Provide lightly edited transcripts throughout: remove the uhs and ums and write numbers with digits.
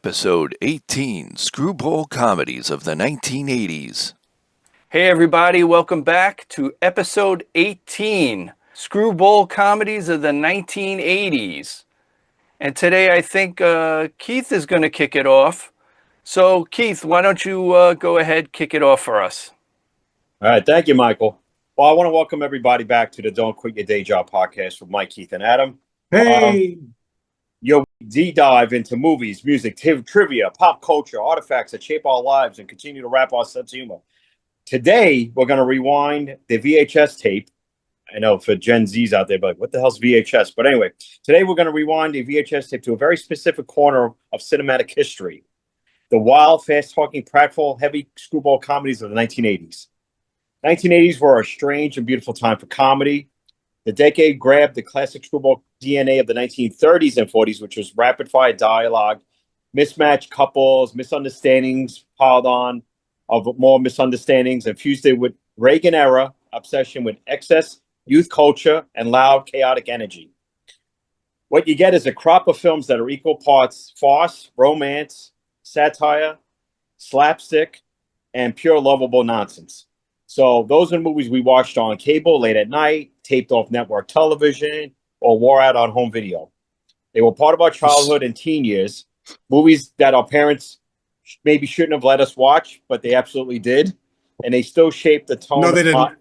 Episode 18, Screwball Comedies of the 1980s. Hey everybody, welcome back to episode 18, Screwball Comedies of the 1980s. And today I think Keith is going to kick it off. So Keith, why don't you go ahead, kick it off for us? All right, thank you, Michael. Well, I want to welcome everybody back to the Don't Quit Your Day Job podcast with Mike, Keith, and Adam. Hey! You'll deep dive into movies, music, trivia, pop culture, artifacts that shape our lives and continue to wrap our sense of humor. Today, we're going to rewind the VHS tape. I know for Gen Zs out there, but what the hell's VHS? But anyway, today we're going to rewind the VHS tape to a very specific corner of cinematic history. The wild, fast-talking, pratfall, heavy screwball comedies of the 1980s. 1980s were a strange and beautiful time for comedy. The decade grabbed the classic screwball DNA of the 1930s and 40s, which was rapid-fire dialogue, mismatched couples, misunderstandings piled on of more misunderstandings, and fused it with Reagan-era obsession with excess, youth culture, and loud, chaotic energy. What you get is a crop of films that are equal parts farce, romance, satire, slapstick, and pure lovable nonsense. So those are the movies we watched on cable late at night, taped off network television, or wore out on home video. They were part of our childhood and teen years, movies that our parents maybe shouldn't have let us watch, but they absolutely did. And they still shaped the tone. No, they didn't.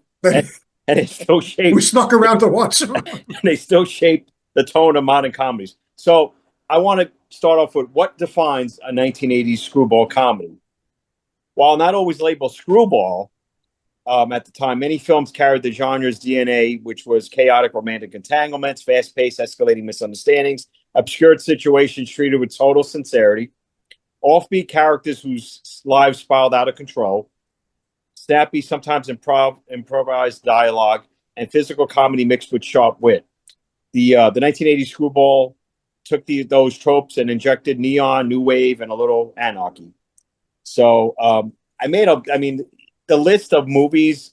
And they still shaped. We snuck around to watch them. And they still shaped the tone of modern comedies. So I want to start off with what defines a 1980s screwball comedy. While not always labeled screwball, at the time, many films carried the genre's DNA, which was chaotic romantic entanglements, fast-paced, escalating misunderstandings, obscured situations treated with total sincerity, offbeat characters whose lives spiraled out of control, snappy, sometimes improvised dialogue, and physical comedy mixed with sharp wit. The 1980s screwball took those tropes and injected neon, new wave, and a little anarchy. So the list of movies,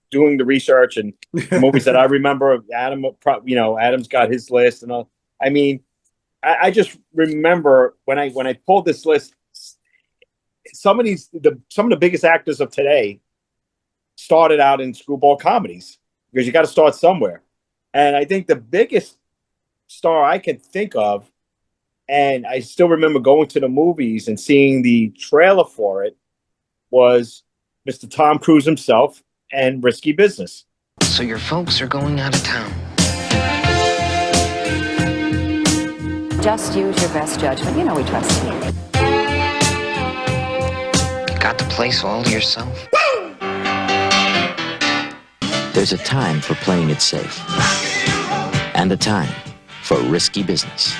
doing the research and the movies that I remember, Adam's got his list. And all. I just remember when I pulled this list, some of the biggest actors of today started out in screwball comedies because you got to start somewhere. And I think the biggest star I can think of, and I still remember going to the movies and seeing the trailer for it, was Mr. Tom Cruise himself and Risky Business. So your folks are going out of town. Just use your best judgment. You know we trust you. Got the place all to yourself? There's a time for playing it safe. And a time for risky business.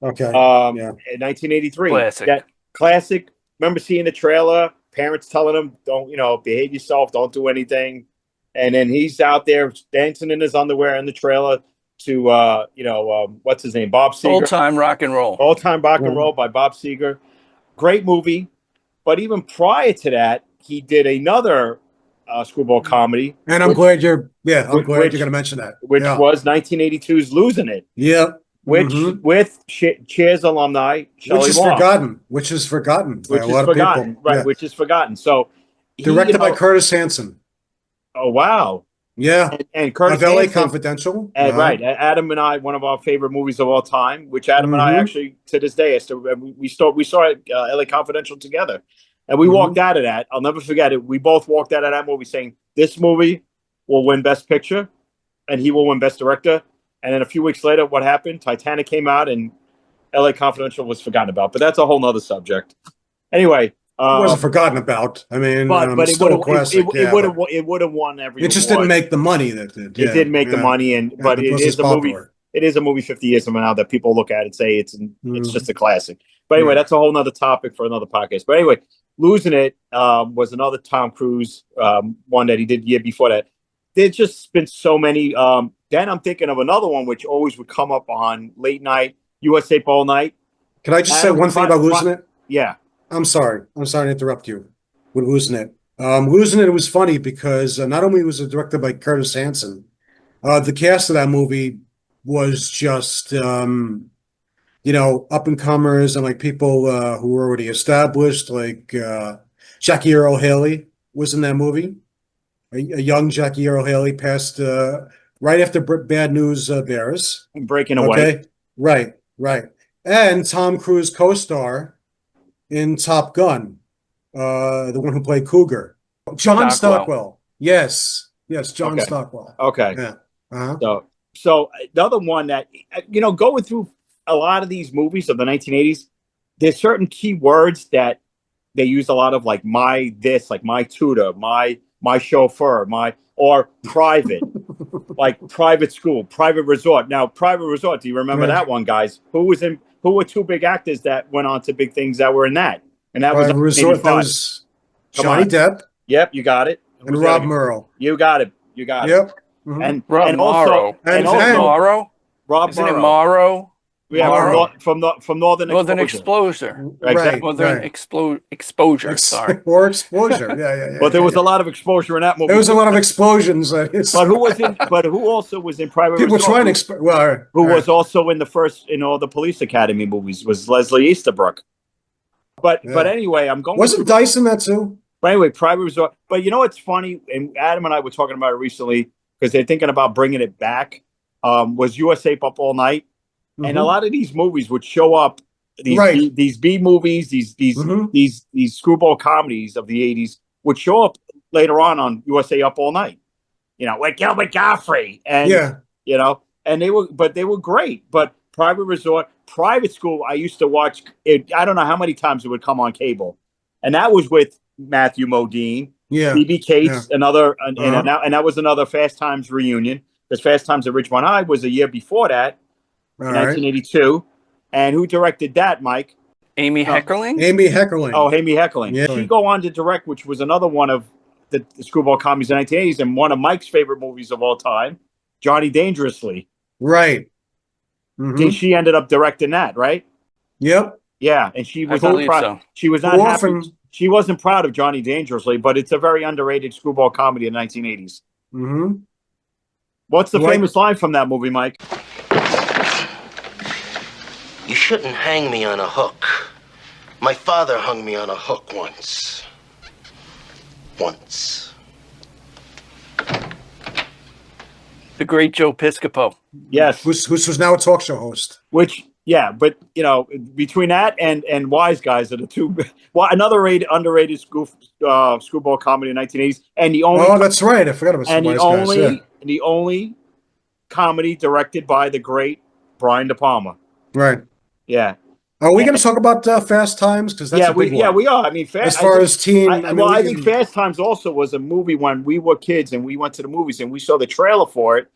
Okay. In 1983. Classic. That classic. Remember seeing the trailer, parents telling him, don't, behave yourself, don't do anything. And then he's out there dancing in his underwear in the trailer to, what's his name? Bob Seger. Old Time Rock and Roll. Old Time Rock and Roll by Bob Seger. Great movie. But even prior to that, he did another screwball comedy. And I'm glad you're going to mention that. Which was 1982's Losing It. Yep. With Cheers alumni, which is forgotten by a lot of people. Right, which is forgotten. So directed by Curtis Hanson. Oh wow! Yeah, and Curtis of LA Hanson, Confidential. Right, Adam and I, one of our favorite movies of all time. Which Adam and I actually to this day, we saw LA Confidential together, and we walked out of that. I'll never forget it. We both walked out of that movie saying this movie will win Best Picture, and he will win Best Director. And then a few weeks later, what happened? Titanic came out and LA Confidential was forgotten about. But that's a whole nother subject. Anyway. It wasn't forgotten about. But it would have won every It just didn't make the money that did. It didn't make the money, but it is a movie. It is a movie 50 years from now that people look at and say it's just a classic. But anyway, that's a whole nother topic for another podcast. But anyway, Losing It was another Tom Cruise one that he did the year before that. There's just been so many. Then I'm thinking of another one which always would come up on late night, USA All Night. Can I just say one thing about Losing It? Yeah. I'm sorry to interrupt you with Losing It. Losing It was funny because not only was it directed by Curtis Hanson, the cast of that movie was just up and comers and like people who were already established, like Jackie Earle Haley was in that movie. A young Jackie Earle Haley passed right after Bad News Bears. Breaking Away. Okay, right. And Tom Cruise co-star in Top Gun, the one who played Cougar, John Stockwell. Yes, John Okay. Stockwell. Okay. Yeah. Uh-huh. So the other one that, going through a lot of these movies of the 1980s, there's certain key words that they use a lot of, like my this, like my tutor, my chauffeur, or private, like private school, private resort. Now, private resort, do you remember that one, guys? Who were two big actors that went on to big things that were in that? And that Private was Resort. That was Johnny Depp Yep, you got it. and Rob Merle. You got it. Yep. Mm-hmm. And Rob and Morrow. also and And- Morrow? Rob Isn't it Morrow. Morrow? Yeah, Morrow. from Northern Northern Exposure. Exposure. Exactly. Northern Exposure. Sorry. Or exposure. Yeah. But there was a lot of exposure in that movie. There was a lot of explosions. But who also was in Private People Resort? trying to Who was also in all the Police Academy movies was Leslie Easterbrook. But anyway, I'm going. Wasn't Dice in that too? But anyway, Private Resort. But you know what's funny? And Adam and I were talking about it recently because they're thinking about bringing it back. Was USA Up All Night, and a lot of these movies would show up. These B movies, these screwball comedies of the 80s would show up later on USA Up All Night. With Gilbert Gottfried, and and they were great. But Private Resort, Private School, I used to watch it. I don't know how many times it would come on cable, and that was with Matthew Modine, B.B. Cates, and that was another Fast Times reunion. Because Fast Times at Ridgemont High was a year before that, in 1982. And who directed that, Mike? Amy Heckerling? Amy Heckerling. Oh, Amy Heckerling. Yeah. She go on to direct, which was another one of the screwball comedies in the 1980s, and one of Mike's favorite movies of all time, Johnny Dangerously. Right. Mm-hmm. She ended up directing that, right? Yep. Yeah, and she was I believe so. She was not happy. She wasn't proud of Johnny Dangerously, but it's a very underrated screwball comedy in the 1980s. Mm-hmm. What's the famous line from that movie, Mike? You shouldn't hang me on a hook. My father hung me on a hook once. The great Joe Piscopo. Yes. Who's now a talk show host. But between that and Wise Guys are the two. Well, another underrated screwball comedy in the 1980s, and the only. Oh, that's right. I forgot about some Wise Guys. Yeah. The only comedy directed by the great Brian De Palma. Right. Yeah. Are we going to talk about Fast Times? Because that's a big one. Yeah, we are. I mean, I think Fast Times also was a movie when we were kids and we went to the movies and we saw the trailer for it,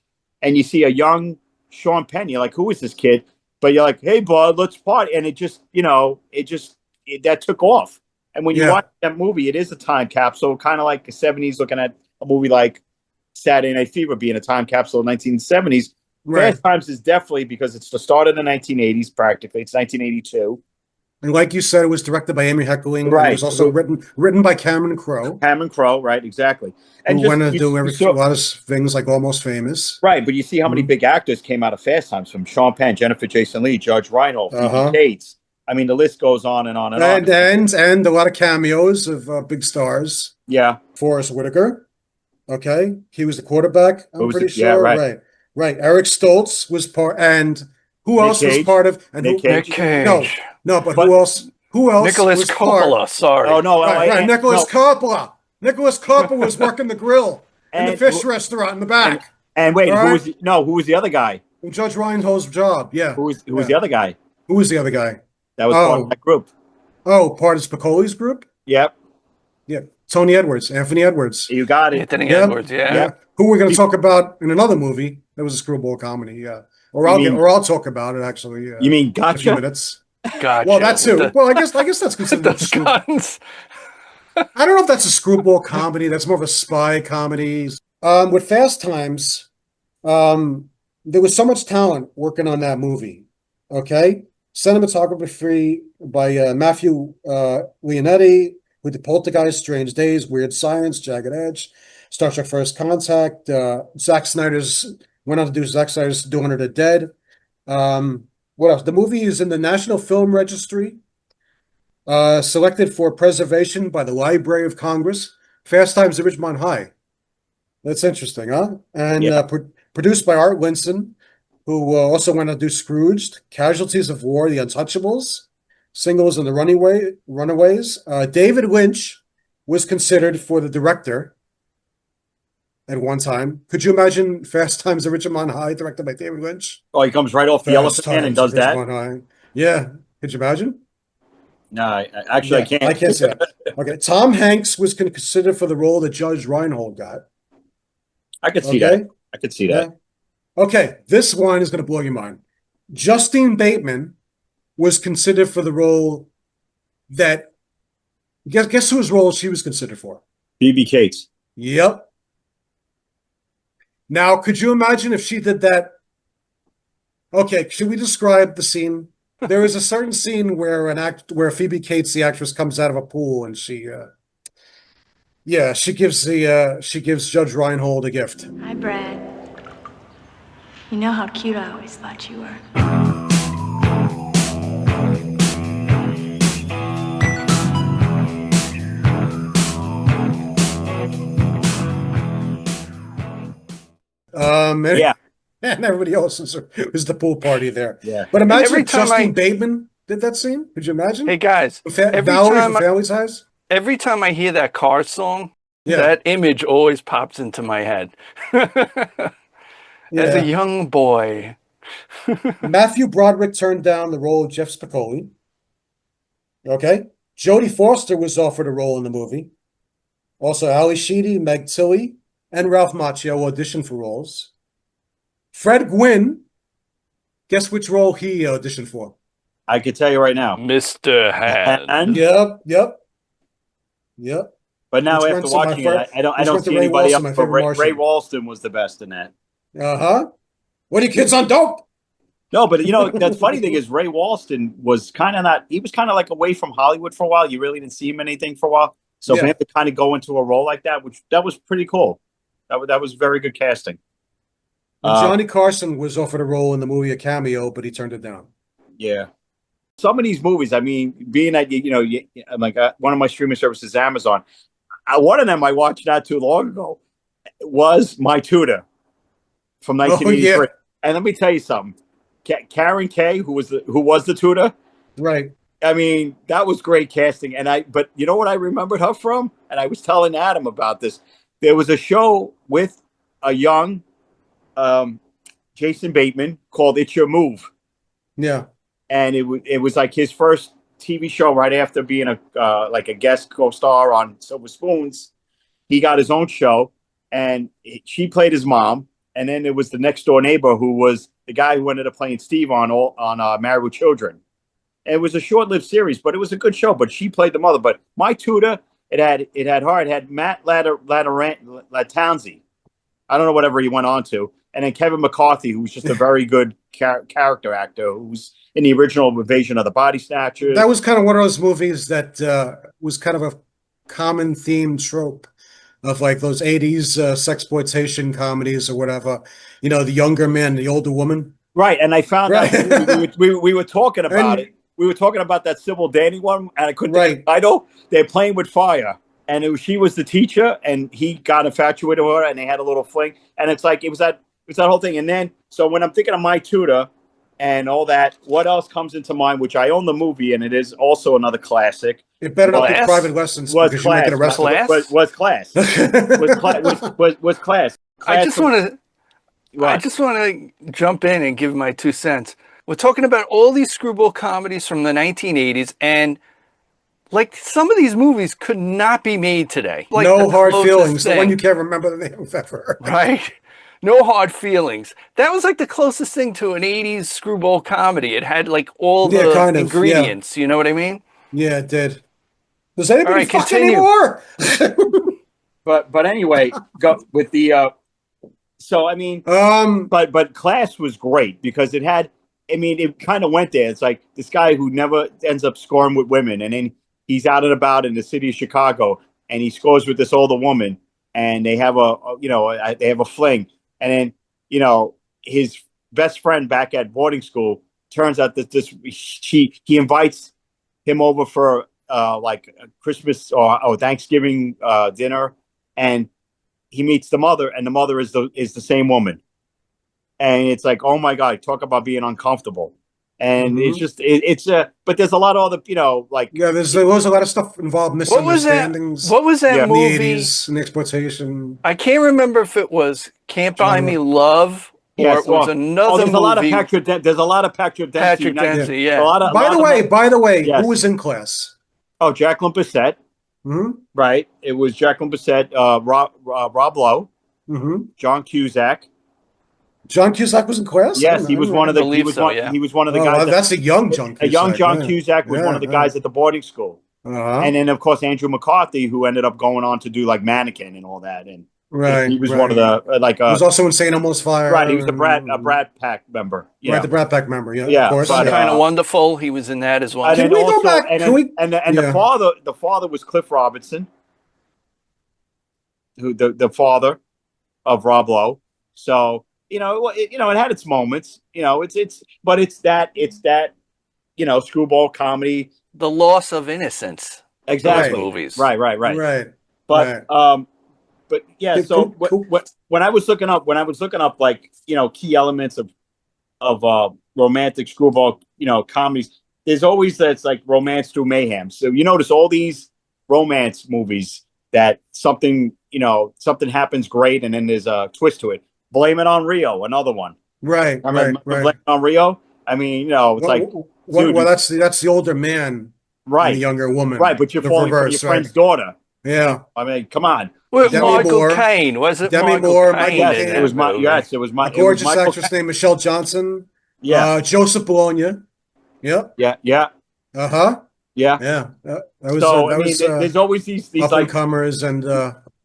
and you see a young Sean Penn. You're like, who is this kid? But you're like, hey, bud, let's party. And it just, that took off. And when you watch that movie, it is a time capsule, kind of like the 70s, looking at a movie like Saturday Night Fever being a time capsule of 1970s. Right. Fast Times is definitely, because it's the start of the 1980s, practically. It's 1982. And like you said, it was directed by Amy Heckerling. Right. It was also written by Cameron Crowe. Right, exactly. And who went to do a lot of things like Almost Famous. Right, but you see how many big actors came out of Fast Times, from Sean Penn, Jennifer Jason Leigh, Judge Reinhold, Phoebe Cates. I mean, the list goes on and on and on. And a lot of cameos of big stars. Yeah. Forrest Whitaker. Okay. He was the quarterback, I'm pretty sure. Yeah, right. Eric Stoltz was part, and who else was part of? And Nick Cage. No, but who else? Who else? Nicholas Coppola. Sorry. Oh no, right. Nicholas Coppola. Nicholas Coppola was working the grill in the fish restaurant in the back. And wait, who was the other guy? Judge Reinhold's job. Yeah. Who was the other guy? Who was the other guy? That was part of that group. Oh, part of Spicoli's group? Yep. Yeah. Anthony Edwards. You got it. Anthony Edwards, yeah. Who we're going to talk about in another movie. That was a screwball comedy, yeah. Or I'll talk about it actually. You mean Gotcha? In a few minutes. Gotcha. Well, that too. Well, I guess that's considered guns. I don't know if that's a screwball comedy. That's more of a spy comedy. With Fast Times, there was so much talent working on that movie. Okay, cinematography by Matthew Leonetti, who did Poltergeist, Strange Days, Weird Science, Jagged Edge, Star Trek: First Contact, Zack Snyder's Went on to do Zack Snyder's Dawn of the Dead. What else? The movie is in the National Film Registry, selected for preservation by the Library of Congress. Fast Times at Ridgemont High. That's interesting, huh? And Yeah. produced by Art Winson, who also went on to do Scrooged, Casualties of War, The Untouchables, Singles and the Runaways. David Lynch was considered for the director at one time. Could you imagine Fast Times at Ridgemont High, directed by David Lynch? Oh, he comes right off the Fast Elephant Man and Times does at that? Ridgemont High. Yeah. Could you imagine? No, actually, I can't. I can't see that. Okay. Tom Hanks was considered for the role that Judge Reinhold got. I could see Okay. that. I could see that. Yeah. Okay. This one is going to blow your mind. Justine Bateman was considered for the role that, guess whose role she was considered for? B.B. Cates. Yep. Now, could you imagine if she did that? Okay, should we describe the scene? There is a certain scene where where Phoebe Cates, the actress, comes out of a pool and she gives Judge Reinhold a gift. Hi, Brad. You know how cute I always thought you were. Yeah. And everybody else was the pool party there. Yeah. But imagine every if time Justine Bateman did that scene. Could you imagine? Hey guys, Valerie from Family Ties? every time I hear that Cars song, Yeah. that image always pops into my head. As a young boy. Matthew Broderick turned down the role of Jeff Spicoli. Okay. Jodie Foster was offered a role in the movie. Also, Ali Sheedy, Meg Tilly, and Ralph Macchio auditioned for roles. Fred Gwynn, guess which role he auditioned for? I could tell you right now. Mr. Hand. Yep. But now Which after runs to my watching fir- it, I don't which went see to Ray anybody Walston, else. my But favorite Ray Martian. Walston was the best in that. What are you kids on dope? No, but the funny thing is Ray Walston was kind of not. He was kind of like away from Hollywood for a while. You really didn't see him in anything for a while. So for him to kind of go into a role like that, that was pretty cool. That was very good casting. Johnny Carson was offered a role in the movie, a cameo, but he turned it down. Yeah. Some of these movies, I mean, being that, like one of my streaming services, Amazon, one of them I watched not too long ago was My Tutor from 1983. Oh, yeah. And let me tell you something. Karen Kay, who was the tutor. Right. I mean, that was great casting. But you know what I remembered her from? And I was telling Adam about this. There was a show with a young Jason Bateman called It's Your Move. Yeah. And it was like his first TV show right after being a guest co-star on Silver Spoons. He got his own show, and she played his mom. And then there was the next door neighbor who was the guy who ended up playing Steve on Married with Children. And it was a short-lived series, but it was a good show. But she played the mother. But My Tutor, it had her. It had Matt Lattanzi. I don't know whatever he went on to. And then Kevin McCarthy, who's just a very good character actor, who's in the original Invasion of the Body Snatchers. That was kind of one of those movies that was kind of a common theme trope of like those 80s sexploitation comedies or whatever. The younger man, the older woman. Right. And I found out we were talking about it. We were talking about that Sybil Danny one, and I couldn't think of the title. They're Playing with Fire. And she was the teacher, and he got infatuated with her, and they had a little fling. And it's like it was that whole thing. And then, so when I'm thinking of My Tutor and all that, what else comes into mind? Which I own the movie, and it is also another classic. It better not be Private Lessons because you might get arrested. Was Class. Was Class. I just want to jump in and give my 2 cents. We're talking about all these screwball comedies from the 1980s, and like some of these movies could not be made today. Like No Hard Feelings, the one you can't remember the name of ever. Right? No Hard Feelings. That was like the closest thing to an 80s screwball comedy. It had like all the ingredients. You know what I mean? Yeah, it did. Does anybody fuck continue. anymore? But anyway, go with the so I mean but Class was great because it had, I mean, it kind of went there. It's like this guy who never ends up scoring with women, and then he's out and about in the city of Chicago, and he scores with this older woman, and they have a fling, and then his best friend back at boarding school turns out that he invites him over for like a Christmas or Thanksgiving dinner, and he meets the mother, and the mother is the same woman, and it's like, oh my God, talk about being uncomfortable. And it's just but there's a lot of other like there was a lot of stuff involved, misunderstandings. What was that movie? In the 80s and exploitation. I can't remember if it was Can't Buy Me Love or it was another movie. There's a lot of Patrick Dempsey. Patrick Dempsey, yeah. By the way, who was in class? Oh, Jacqueline Bisset. Right. It was Jacqueline Bisset, Rob Lowe, John Cusack. John Cusack was in class? Yes, he was one of the. He was one of the guys. That's a young John Cusack. A young John Cusack was one of the guys at the boarding school, and then of course Andrew McCarthy, who ended up going on to do like Mannequin and all that, and he was one of the he was also in St. Elmo's Fire. Right, he was a Brat Pack member. Yeah. Right, the Brat Pack member. Yeah, of course. Kind of Wonderful. He was in that as well. Can we go back? The father was Cliff Robinson, who the father of Rob Lowe. So. It had its moments. But it's that screwball comedy, the loss of innocence. Exactly. Movies. Right. But yeah. So when I was looking up like key elements of romantic screwball comedies, there's always that's like romance through mayhem. So you notice all these romance movies that something happens great and then there's a twist to it. Blame It on Rio, another one. Right. Blame It on Rio. I mean, it's that's the older man, right? And the younger woman, right? But you're falling for your friend's daughter. Yeah. I mean, come on. Well, Michael Caine, was it? Demi Michael Moore. Caine It was my gorgeous actress named Michelle Johnson. Yeah. Joseph Bologna. Yep. Yeah. Uh-huh. Yeah. There's always these like comers and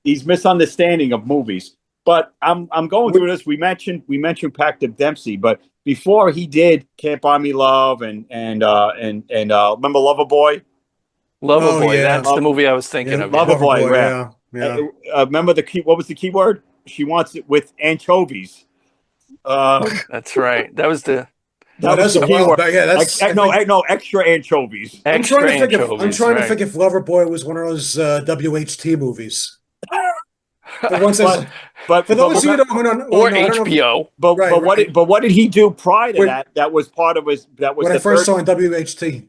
these misunderstanding of movies. But I'm going through this. We mentioned Patrick Dempsey, but before he did Can't Buy Me Love and remember Loverboy? Loverboy, that's the movie I was thinking of. Loverboy, yeah. Remember what was the key word? She wants it with anchovies. That's right. That was the. That was a while back. Yeah, that's extra anchovies. I'm trying to think if Loverboy was one of those WHT movies. But for those of you who don't know, HBO. But what did he do prior to that? That was part of his. That was when I first saw in WHT.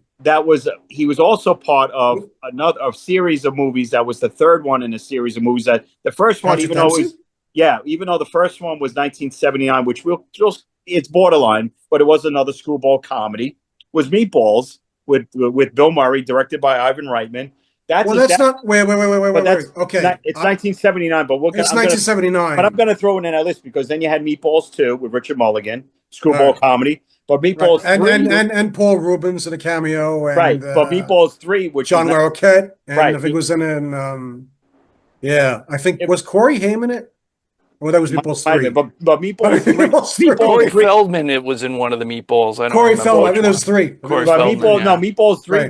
He was also part of a series of movies. That was the third one in a series of movies. That the first one, even though the first one was 1979, which it's borderline, but it was another screwball comedy. Was Meatballs with Bill Murray, directed by Ivan Reitman. Wait. Okay. It's 1979, but it's 1979. But I'm going to throw it in that list because then you had Meatballs 2 with Richard Mulligan, screwball comedy. But Meatballs 3 and Paul Rubens in a cameo, and, But Meatballs 3, which John Larroquette, and I think it was in I think was Corey Haim in it. Well, that was Meatballs 3. But Meatballs 3. Corey Feldman, it was in one of the Meatballs. Corey Feldman, I think there was 3. Meatballs 3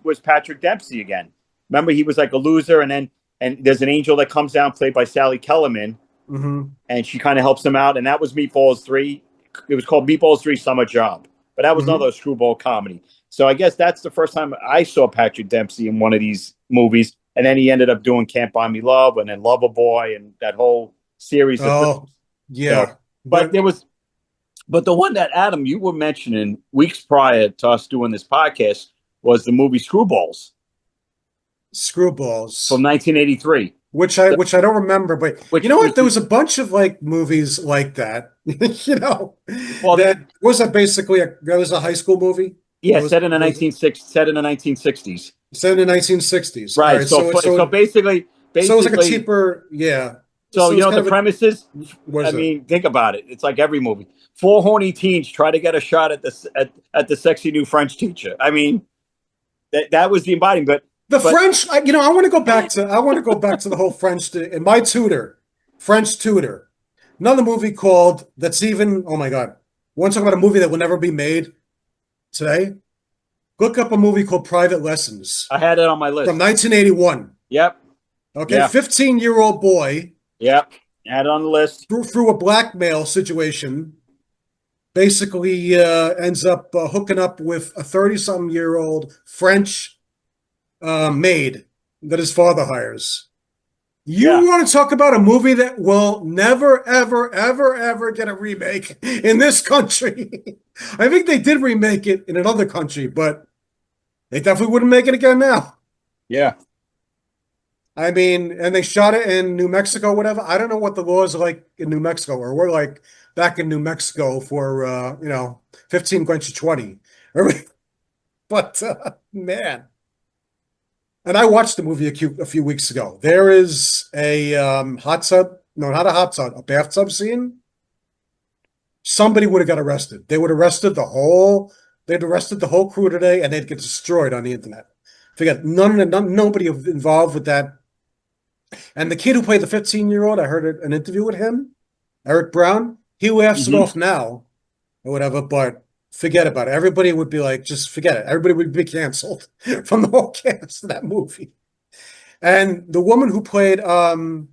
was Patrick Dempsey again. Remember, he was like a loser, and there's an angel that comes down, played by Sally Kellerman, and she kind of helps him out, and that was Meatballs 3. It was called Meatballs 3 Summer Job, but that was another screwball comedy. So I guess that's the first time I saw Patrick Dempsey in one of these movies, and then he ended up doing Can't Buy Me Love, and then Loverboy, and that whole series of but the one that Adam you were mentioning weeks prior to us doing this podcast was the movie Screwballs from 1983, which I don't remember, but you know what, there was a bunch of like movies like that. That was basically that was a high school movie. Set in the 1960s, right. So basically so it was like a cheaper So you know the premises. Think about it. It's like every movie. 4 horny teens try to get a shot at the sexy new French teacher. I mean, that was the embodiment. But French. I want to go back to the whole French. And my French tutor. Another movie called oh my God. Want to talk about a movie that will never be made today? Look up a movie called Private Lessons. I had it on my list from 1981. Yep. Okay, 15-year-old boy. Yep. Add it on the list. through a blackmail situation, basically ends up hooking up with a 30-something-year-old French maid that his father hires. You want to talk about a movie that will never, ever, ever, ever get a remake in this country? I think they did remake it in another country, but they definitely wouldn't make it again now. Yeah. I mean, and they shot it in New Mexico, whatever. I don't know what the laws are like in New Mexico, or we're like back in New Mexico for 15 going to 20. But man. And I watched the movie a few weeks ago. There is a hot tub, no, not a hot tub, a bathtub scene. Somebody would have got arrested. They'd arrested the whole crew today, and they'd get destroyed on the internet. Forget nobody involved with that. And the kid who played the 15-year-old, I heard an interview with him, Eric Brown. He laughs it off now or whatever, but forget about it. Everybody would be like, just forget it. Everybody would be canceled from the whole cast of that movie. And the woman who played the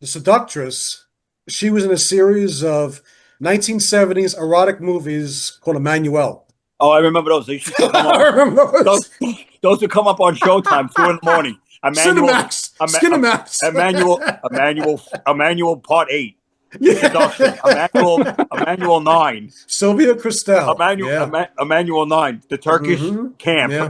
seductress, she was in a series of 1970s erotic movies called Emmanuel. Oh, I remember those. They used to come I remember those. Those would come up on Showtime 2 in the morning. Cinemax. Emmanuel Part 8. Yeah. Emmanuel 9. Sylvia Christel. Emmanuel 9. The Turkish camp. Yeah.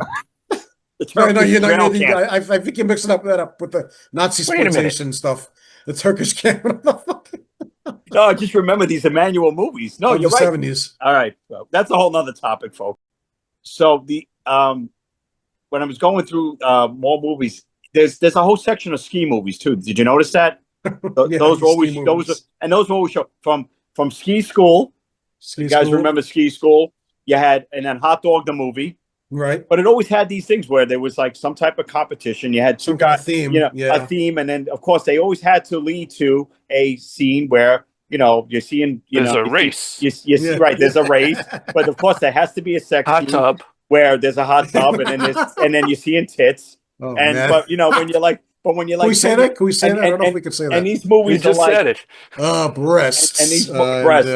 The Turkish camp. I think you're mixing that up with the Nazi exploitation stuff. The Turkish camp. No, I just remember these Emmanuel movies. No, you're the right. 70s. All right. Well, that's a whole nother topic, folks. So when I was going through more movies, there's a whole section of ski movies too. Did you notice that? Those were always show from Ski School. You guys remember Ski School? You had, and then Hot Dog the movie. Right. But it always had these things where there was like some type of competition. You had some kind of theme, a theme, and then of course they always had to lead to a scene where you're seeing there's a race. You see, right? There's a race, but of course there has to be a sex hot tub where there's a hot tub, and then you're seeing tits. Oh, but when you're like. But when you're like, can we say that? Can we say that? I don't know if we can say that. And these movies just said it. Breasts. And these breasts,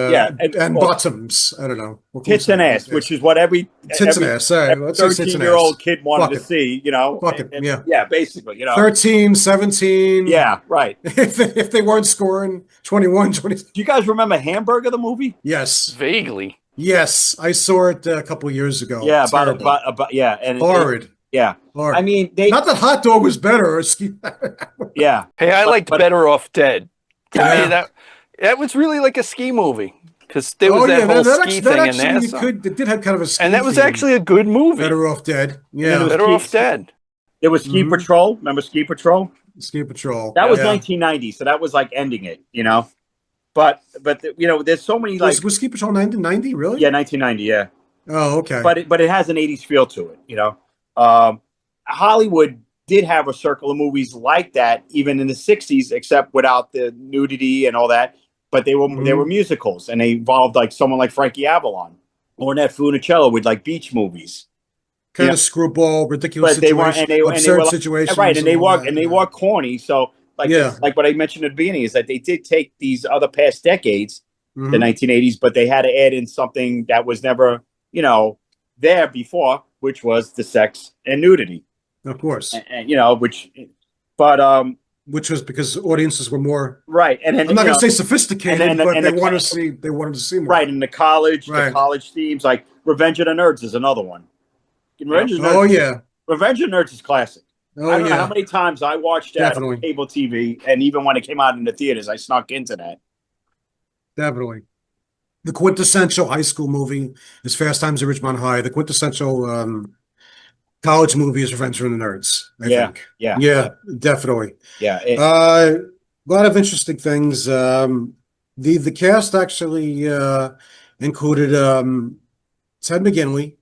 and bottoms. I don't know. Tits and ass, which is what every tits and ass. Sorry, 13-year-old kid wanted to see. Yeah, basically, 13, 17. Yeah, right. if they weren't scoring 21, 20. Do you guys remember Hamburger the movie? Yes, vaguely. Yes, I saw it a couple of years ago. Yeah, about and horrid. Yeah. Horrid. I mean, not that Hot Dog was better. Yeah. Hey, I liked Better Off Dead. Yeah. That was really like a ski movie because there was that whole ski thing in there. It did have kind of a ski and that was actually a good movie. Better Off Dead. Yeah. Better Off Dead. There was Ski Patrol. Remember Ski Patrol? Ski Patrol. That was 1990, so that was like ending it, But there's so many like was Ski Patrol 1990 really? Yeah, 1990. Yeah. Oh, okay. But it has an 80s feel to it, Hollywood did have a circle of movies like that even in the 60s, except without the nudity and all that. But they were musicals, and they involved like someone like Frankie Avalon or Nat Funicello with like beach movies. Kind of screwball, ridiculous absurd situations. Right, and they were corny. So like what I mentioned at the beginning is that they did take these other past decades, the 1980s, but they had to add in something that was never, there before, which was the sex and nudity. Of course. And which was because audiences were more right. And I'm not going to say sophisticated, but they wanted to see more. Right, and the college themes, like Revenge of the Nerds is another one. Revenge of the Nerds is classic. I don't know how many times I watched that on cable TV, and even when it came out in the theaters, I snuck into that. Definitely. The quintessential high school movie is Fast Times at Ridgemont High. The quintessential college movie is Revenge of the Nerds, I think. Yeah, definitely. Yeah. A lot of interesting things. The cast actually included Ted McGinley,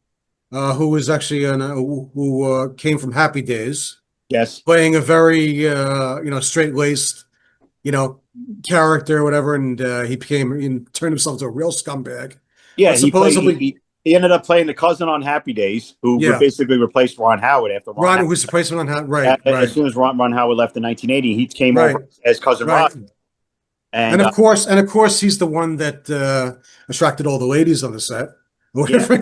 who was actually who came from Happy Days. Yes. Playing a very straight-laced, character or whatever, and he turned himself into a real scumbag. Yeah, he ended up playing the cousin on Happy Days, who basically replaced Ron Howard after Ron was replacement on Howard. Right. As soon as Ron Howard left in 1980, he came over as cousin Ron. And of course, he's the one that attracted all the ladies on the set. Whatever,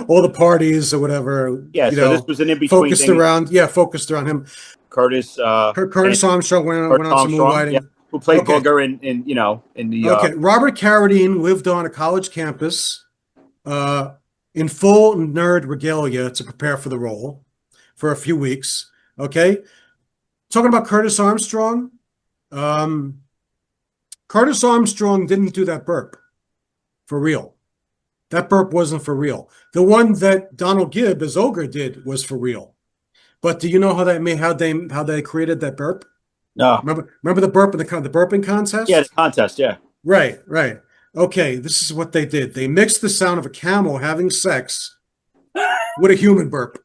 all the parties or whatever. Yeah, so this was an in-between focused thing. around him. Curtis Armstrong went on some moonlighting. Yeah, who played Booger in the Robert Carradine lived on a college campus in full nerd regalia to prepare for the role for a few weeks. Okay. Talking about Curtis Armstrong. Curtis Armstrong didn't do that burp for real. That burp wasn't for real. The one that Donald Gibb as Ogre did was for real. But do you know how they created that burp? No. Remember the burp in the burping contest? Yeah, the contest, yeah. Right. Okay, this is what they did. They mixed the sound of a camel having sex with a human burp.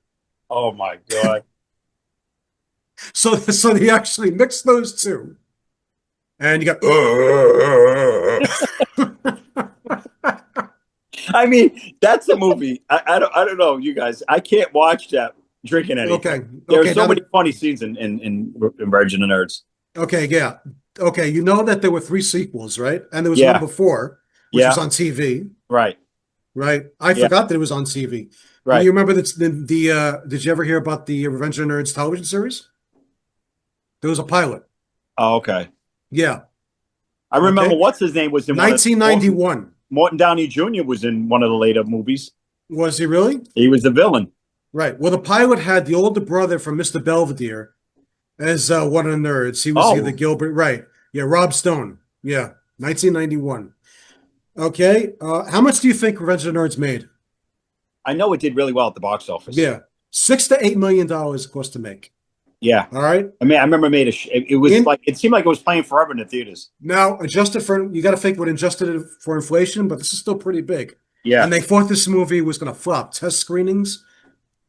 Oh my God. So they actually mixed those two. And you got I mean, that's a movie. I don't know, you guys. I can't watch that drinking anything. There's so many funny scenes in Reg and the Nerds. Okay, yeah. Okay, you know that there were 3 sequels, right? And there was one before, which was on TV. Right. I forgot that it was on TV. Right. Do you remember did you ever hear about the Revenge of the Nerds television series? There was a pilot. Oh, okay. Yeah. I remember what's his name was in 1991. Morton Downey Jr. was in one of the later movies. Was he really? He was the villain. Right. Well, the pilot had the older brother from Mr. Belvedere as one of the nerds. He was either Gilbert. Right. Yeah, Rob Stone. Yeah, 1991. Okay. How much do you think Revenge of the Nerds made? I know it did really well at the box office. Yeah. $6 to $8 million it cost to make. Yeah. All right. I mean, I remember it seemed like it was playing forever in the theaters. Now, you got to think what adjusted for inflation, but this is still pretty big. Yeah. And they thought this movie was going to flop. Test screenings,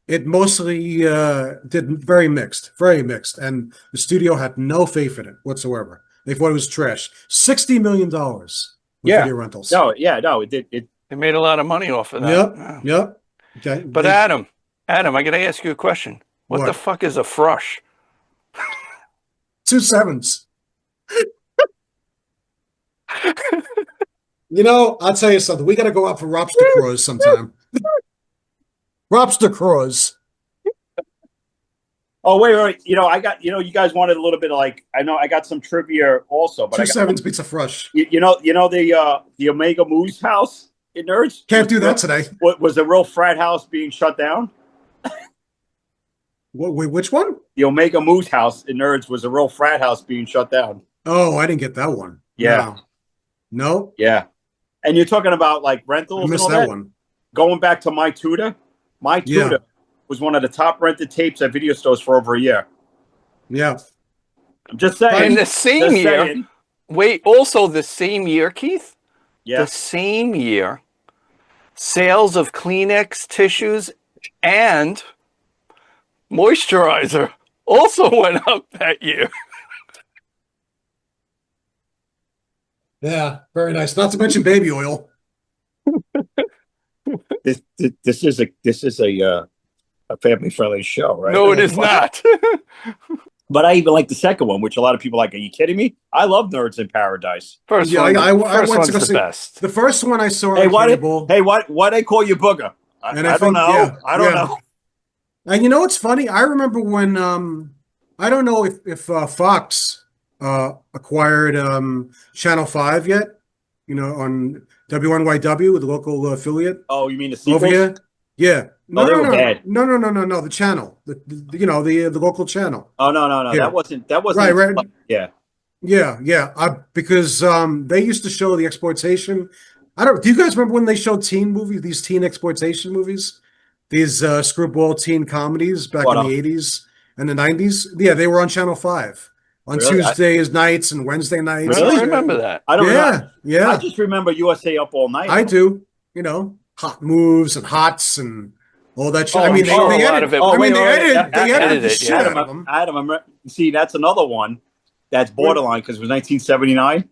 it mostly did very mixed. And the studio had no faith in it whatsoever. They thought it was trash. $60 million with video rentals. No, it did. They made a lot of money off of that. Yep. Okay. But Adam, I got to ask you a question. What the fuck is a frush? 2 sevens. I'll tell you something. We got to go out for lobster craws sometime. Lobster craws. Oh, wait. I got, you guys wanted a little bit of I know I got some trivia also. But 2 sevens beats a frush. You know the Omega Moose house in Nerds? Can't do that today. Was a real frat house being shut down? Which one? The Omega Moose house in Nerds was a real frat house being shut down. Oh, I didn't get that one. Yeah. No? Yeah. And you're talking about rentals. I missed and all that one. Going back to My Tutor. My Tutor was one of the top rented tapes at video stores for over a year. Yeah. I'm just saying. In the same year. Wait, also the same year, Keith? Yeah. The same year, sales of Kleenex tissues and moisturizer also went up that year. Yeah, very nice. Not to mention baby oil. This is a family friendly show, right? No, it is not. But I even like the second one, which a lot of people like. Are you kidding me? I love Nerds in Paradise. First one, I went to go see the best. The first one I saw. Hey, why they call you Booger? I don't know. I don't know. And what's funny? I remember when I don't know if Fox acquired Channel 5 yet. On WNYW, the local affiliate. Oh, you mean the sequels? Over yeah. No, they were bad. No. The channel. The local channel. Oh no. Yeah. That wasn't right. Yeah. Yeah. Because they used to show the exploitation. Do you guys remember when they showed teen movies? These teen exploitation movies, these screwball teen comedies back in the 80s and the 90s. Yeah, they were on Channel 5 on Tuesdays nights and Wednesday nights. Really? I remember that. I don't know. Yeah. I just remember USA Up All Night. I do. Hot moves and hots and all that shit. Oh, I mean, they edited the shit out of them. Adam, see, that's another one that's borderline because it was 1979,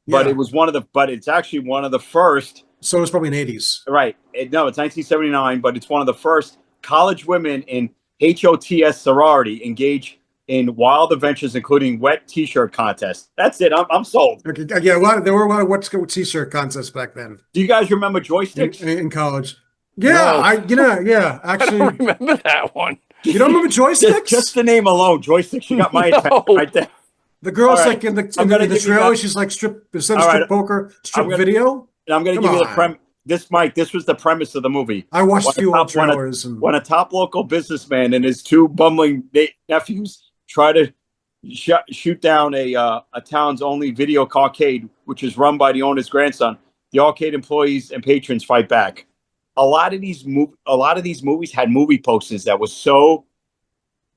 but it was but it's actually one of the first. So it's probably in the 80s. Right. No, it's 1979, but it's one of the first college women in HOTS sorority engage in wild adventures, including wet T-shirt contests. That's it. I'm sold. Okay, yeah, there were a lot of what's good T-shirt contests back then Do you guys remember joysticks? in college. Yeah, No. yeah. I Actually, don't remember that one. you don't remember joysticks? Just the name alone, joysticks. You got my No. attention right there. The girl's All right. like in the I'm gonna the give you trailer. that. She's like instead of All right. strip poker, strip I'm gonna- video. And I'm going to Come give you the on. This, Mike. This was the premise of the movie. I watched a few old when trailers. when a top local businessman and his two bumbling nephews try to shoot down a town's only video arcade, which is run by the owner's grandson, the arcade employees and patrons fight back. A lot of these movies had movie posters that was so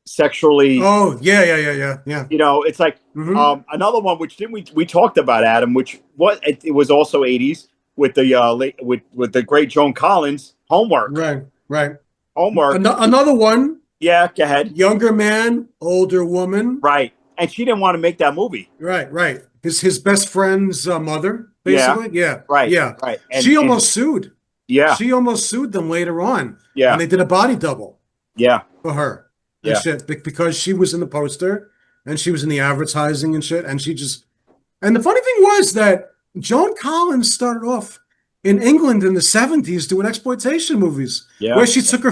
sexually. Oh yeah. You know, it's like another one which we talked about, Adam, which it was also 80s with the with the great Joan Collins, Homework. Right. Homework. Another one. Yeah, go ahead. Younger man, older woman. Right. And she didn't want to make that movie. Right. His best friend's mother, basically. Yeah. Right. Yeah. Right. She almost sued. Yeah. She almost sued them later on. Yeah. And they did a body double. Yeah. For her. Yeah. And shit, because she was in the poster and she was in the advertising and shit. And and the funny thing was that Joan Collins started off in England in the 70s doing exploitation movies. Yeah. Where she took her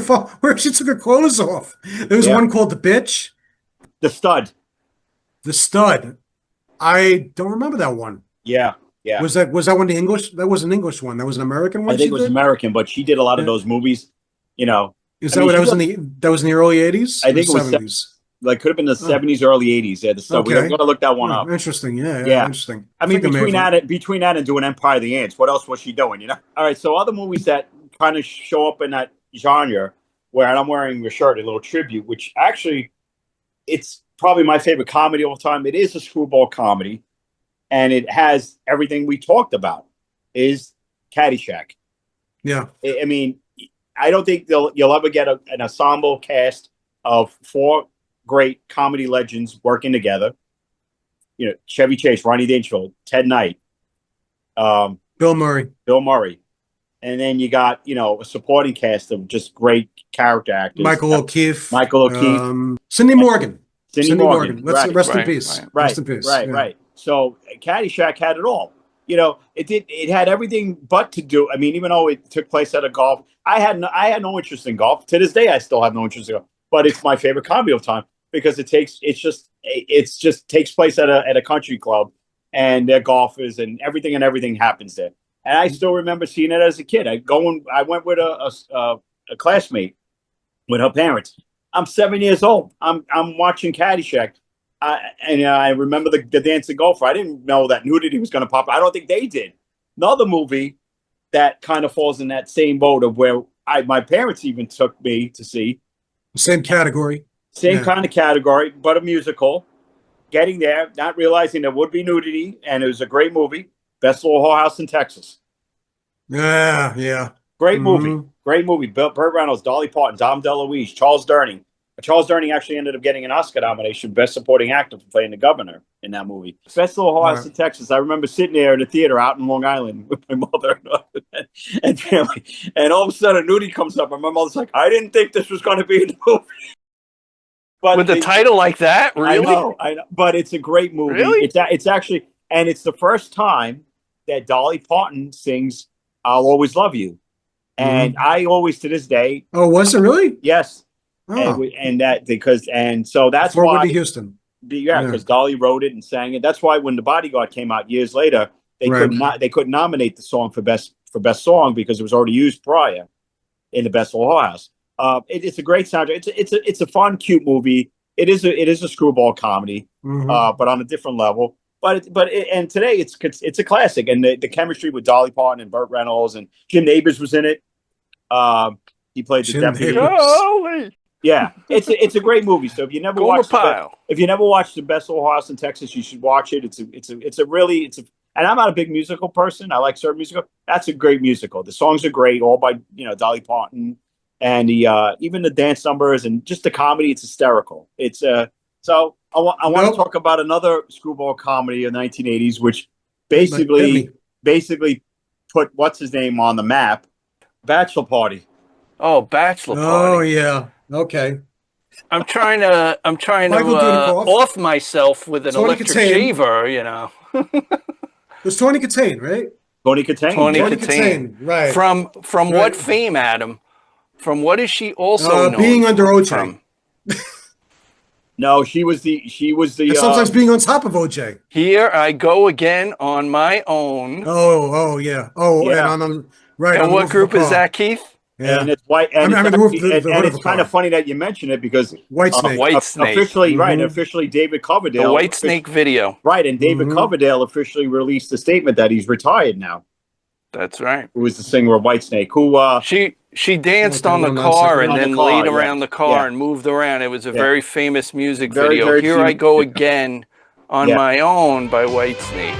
clothes off. There was one called The Bitch. The Stud. The Stud. I don't remember that one. Yeah. Yeah. Was that one the English? That was an English one. That was an American one. I think it was American, but she did a lot of those movies. You know, is that what that was in the early 80s? I think it was 70s. Like could have been the 70s, early 80s. Yeah, the Stud. Okay. We got to look that one up. Interesting. Yeah. Interesting. I mean, between that and doing Empire of the Ants, what else was she doing? You know. All right. So other movies that kind of show up in that genre, where I'm wearing your shirt, a little tribute, which actually, it's probably my favorite comedy of all time. It is a screwball comedy, and it has everything we talked about. Is Caddyshack. Yeah. I mean, I don't think you'll ever get an ensemble cast of four great comedy legends working together. You know, Chevy Chase, Ronnie Dangerfield, Ted Knight, Bill Murray, and then you got a supporting cast of just great character actors. Michael O'Keefe, Cindy Morgan. Right, Rest in peace. Right, rest in peace. Right. So Caddyshack had it all. It had everything but to do. I mean, even though it took place at a golf, I had no interest in golf. To this day, I still have no interest in golf. But it's my favorite comedy of time because it just takes place at a country club, and they're golfers, and everything happens there. And I still remember seeing it as a kid. I went with a classmate with her parents. I'm 7 years old. I'm watching Caddyshack. I remember the dancing golfer. I didn't know that nudity was going to pop. I don't think they did. Another movie that kind of falls in that same boat of where my parents even took me to see. Same category. Same kind of category, but a musical. Getting there, not realizing there would be nudity, and it was a great movie. Best Little Whorehouse in Texas. Yeah. Great movie. Burt Reynolds, Dolly Parton, Dom DeLuise, Charles Durning. Charles Durning actually ended up getting an Oscar nomination, Best Supporting Actor, for playing the governor in that movie. Best Little Whorehouse in Texas. I remember sitting there in the theater out in Long Island with my mother and family, and all of a sudden, nudity comes up, and my mother's like, "I didn't think this was going to be in the movie." But with a title like that, really? I know. But it's a great movie. Really? It's actually, and it's the first time that Dolly Parton sings "I'll Always Love You," and I always, to this day. Oh, was it really? Yes. Oh. So that's before why Whitney Houston. Because Dolly wrote it and sang it. That's why when The Bodyguard came out years later, they couldn't nominate the song for best song because it was already used prior in the Best Little Whorehouse. It's a great soundtrack. It's a fun, cute movie. It is a screwball comedy, but on a different level. And today it's a classic. And the chemistry with Dolly Parton and Burt Reynolds and Jim Nabors was in it. He played the deputy. Yeah, it's a great movie. So if you never watched the Best Little Whorehouse in Texas, you should watch it. And I'm not a big musical person. I like certain musical. That's a great musical. The songs are great, all by Dolly Parton, and even the dance numbers and just the comedy. It's hysterical. So I want to talk about another screwball comedy of the 1980s, which basically put what's his name on the map, Bachelor Party. Oh, Bachelor Party. Oh yeah. Okay. I'm trying to Michael Dudikoff. off myself with an Tony electric Katane. shaver, you know. There's Tony Katane, right? Tony Katane. Tony yeah. Katane. right? From Right. what fame, Adam? From what is she also known Being under OJ. from? No, she was the. And sometimes being on top of OJ. Here I go again on my own. Oh, yeah. Oh, Yeah. and on right. And on the what roof of group the is car. that, Keith? Yeah. And it's white. And I mean, it's, the roof- actually- the hood and of it's the kind car. of funny that you mention it because White Snake. White Snake. Officially, right? Mhm. Officially, David Coverdale. The White Snake video. Right, and David Coverdale officially released a statement that he's retired now. That's right. Who was the singer of Whitesnake? Who she danced Okay, on the well, car nice. and On the then car, laid yeah. around the car Yeah. and moved around. It was a Yeah. very famous music Very, video. very Here I famous go video. again on Yeah. my own by Whitesnake.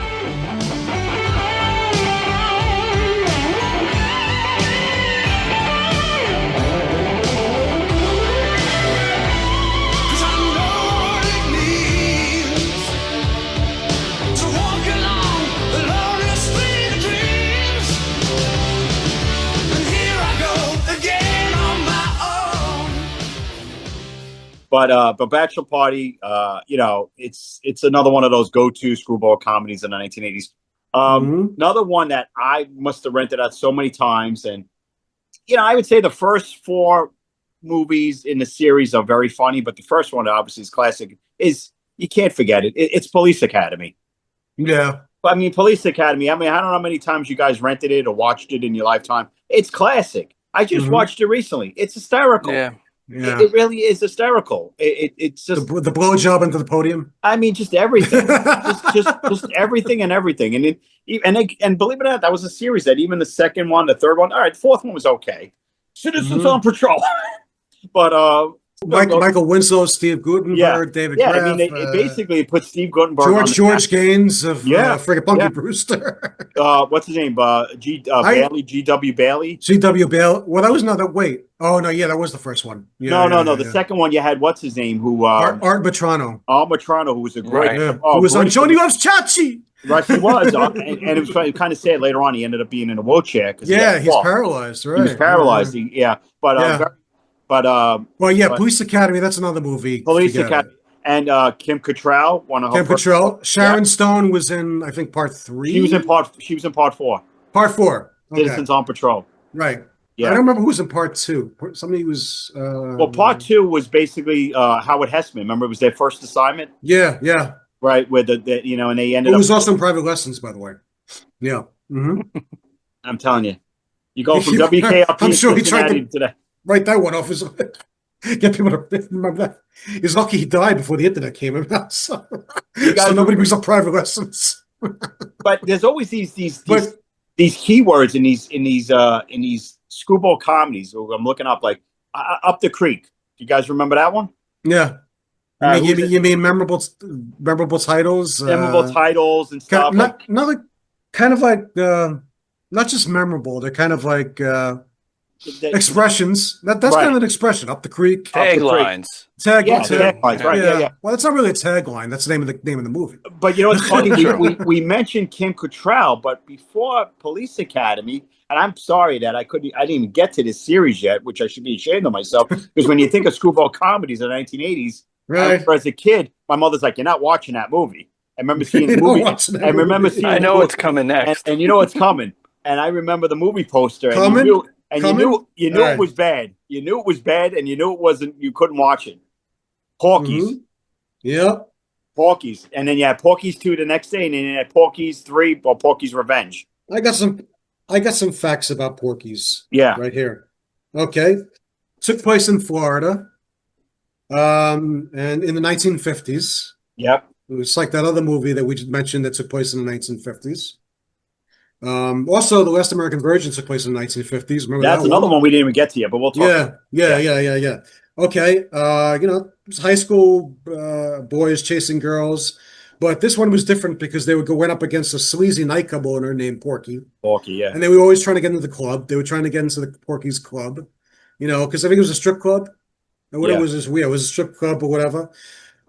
But Bachelor Party, it's another one of those go-to screwball comedies in the 1980s. Another one that I must have rented out so many times, and I would say the first 4 movies in the series are very funny, but the first one obviously is classic. Is you can't forget it. It's Police Academy. Yeah. I mean, Police Academy. I mean, I don't know how many times you guys rented it or watched it in your lifetime. It's classic. I just watched it recently. It's hysterical. Yeah. Yeah. It really is hysterical. It's just the blowjob into the podium. I mean, just everything, just everything and everything, and believe it or not, that was a series that even the second one, the third one, all right, the fourth one was okay. Citizens on Patrol, but Michael Winslow, Steve Guttenberg, David Graff. I mean, basically it put Steve Guttenberg, George Gaines of friggin' Punky Brewster. What's his name? Bailey, G.W. Bailey. G.W. Bailey. Well, that was not that. Wait. Oh no, yeah, that was the first one. Yeah, no. The second one you had what's his name? Who Art Matrano. Art Matrano, who was a great, who was on Johnny Loves Chachi. Right, he was, and it was kind of sad later on. He ended up being in a wheelchair because he's paralyzed. Right, he was paralyzed. Police Academy. That's another movie. Police Academy, and Kim Cattrall, one of her. Kim Cattrall. Sharon Stone was in, I think, part 3. She was in part 4. Part 4. Okay. Citizens on Patrol. Right. Yeah. I don't remember who was in part 2. Somebody was. Well, part 2 was basically Howard Hessman. Remember, it was their first assignment. Yeah. Yeah. Right, where and they ended up. It was also in Private Lessons, by the way. Yeah. I'm telling you, you go from WKRP. I'm sure he tried to write that one off. Get people to remember that. He's lucky he died before the internet came out. So nobody brings up Private Lessons. But there's always these keywords in these screwball comedies. I'm looking up like Up the Creek. You guys remember that one? Yeah. You mean memorable titles? Memorable titles and stuff. Kind of like not just memorable. They're kind of like expressions. That's kind of an expression. Up the creek. Taglines. Taglines. Right. Yeah. Well, that's not really a tagline. That's the name of the movie. But you know what's funny? we mentioned Kim Cattrall, but before Police Academy, and I'm sorry that I didn't even get to this series yet, which I should be ashamed of myself, because when you think of screwball comedies in the 1980s, right. I remember as a kid, my mother's like, "You're not watching that movie." I remember seeing the movie. I remember seeing. I know what's coming next, and you know what's coming. And I remember the movie poster, and you knew it was bad. You knew it was bad, and you knew it wasn't. You couldn't watch it. Porky's. Yeah. Porky's, and then you had Porky's 2 the next day, and then you had Porky's 3 or Porky's Revenge. I got some facts about Porky's. Yeah. Right here. Okay. Took place in Florida. And in the 1950s. Yep. It was like that other movie that we just mentioned that took place in the 1950s. Also, The Last American Virgin took place in the 1950s. Remember That's another one we didn't even get to yet, but we'll talk. Yeah. Okay. It's high school boys chasing girls. But this one was different because they went up against a sleazy nightclub owner named Porky. Porky, yeah. And they were always trying to get into the club. They were trying to get into the Porky's club, because I think it was a strip club. And what it was is weird. It was a strip club or whatever.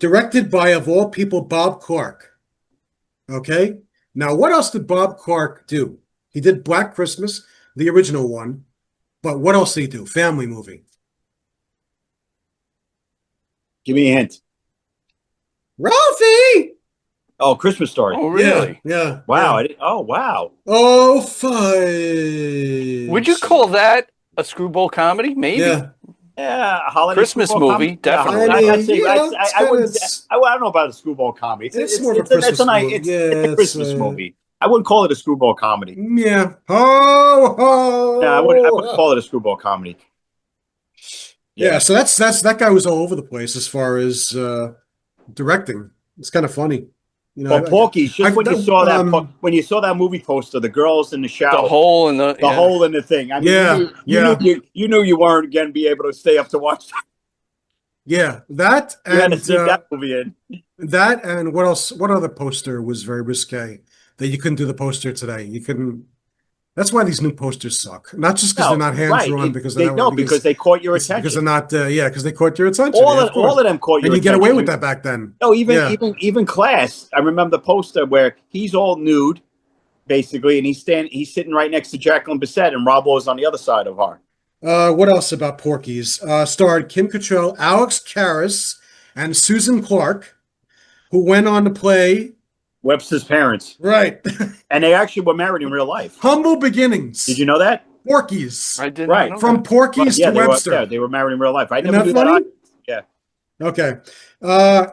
Directed by, of all people, Bob Clark. Okay? Now, what else did Bob Clark do? He did Black Christmas, the original one. But what else did he do? Family movie. Give me a hint. Ralphie. Oh, Christmas Story. Oh, really? Yeah. Wow. Yeah. Oh, wow. Oh, fudge. Would you call that a screwball comedy? Maybe. Yeah. Yeah, a holiday Christmas screwball movie, comedy. Yeah, definitely. I I'd mean, say, yeah, it's I kinda- wouldn't. it's- I don't know about a screwball comedy. It's more of a Christmas movie. It's Yeah, a Christmas movie. I wouldn't call it a screwball comedy. Yeah. Ho ho. No, I wouldn't call it a screwball comedy. Yeah. So that's that guy was all over the place as far as directing. It's kind of funny. You know, But Porky's, just when you saw that movie poster, the girls in the shower, The hole in the hole in the thing. I mean, you knew you weren't going to be able to stay up to watch that. Yeah, that You had and to sneak that movie in. that and what else? What other poster was very risque that you couldn't do the poster today? You couldn't. That's why these new posters suck. Not just because they're not hand drawn, because they caught your attention. Because they're not. Because they caught your attention. All of them caught your attention. And you get away with that back then. No, even Class. I remember the poster where he's all nude, basically, and he's sitting right next to Jacqueline Bisset, and Rob Lowe's on the other side of her. What else about Porky's? Starred Kim Cattrall, Alex Karras, and Susan Clark, who went on to play Webster's parents. Right. And they actually were married in real life. Humble beginnings. Did you know that? Porky's. I didn't know From that. Porky's to Webster. They were married in real life. I Isn't never knew that funny? that. Yeah. Okay.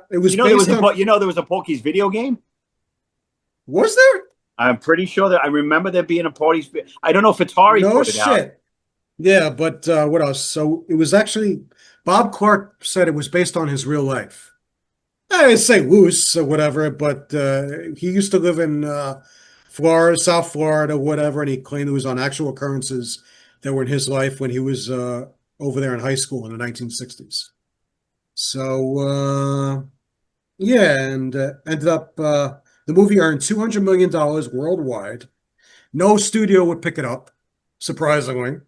It was there was a Porky's video game? Was there? I'm pretty sure that I remember there being a Porky's. I don't know if Atari put it out. Yeah, but what else? So it was actually Bob Clark said it was based on his real life. I say loose or whatever, but he used to live in Florida, South Florida, whatever, and he claimed it was on actual occurrences that were in his life when he was over there in high school in the 1960s. So, and ended up, the movie earned $200 million worldwide. No studio would pick it up, surprisingly.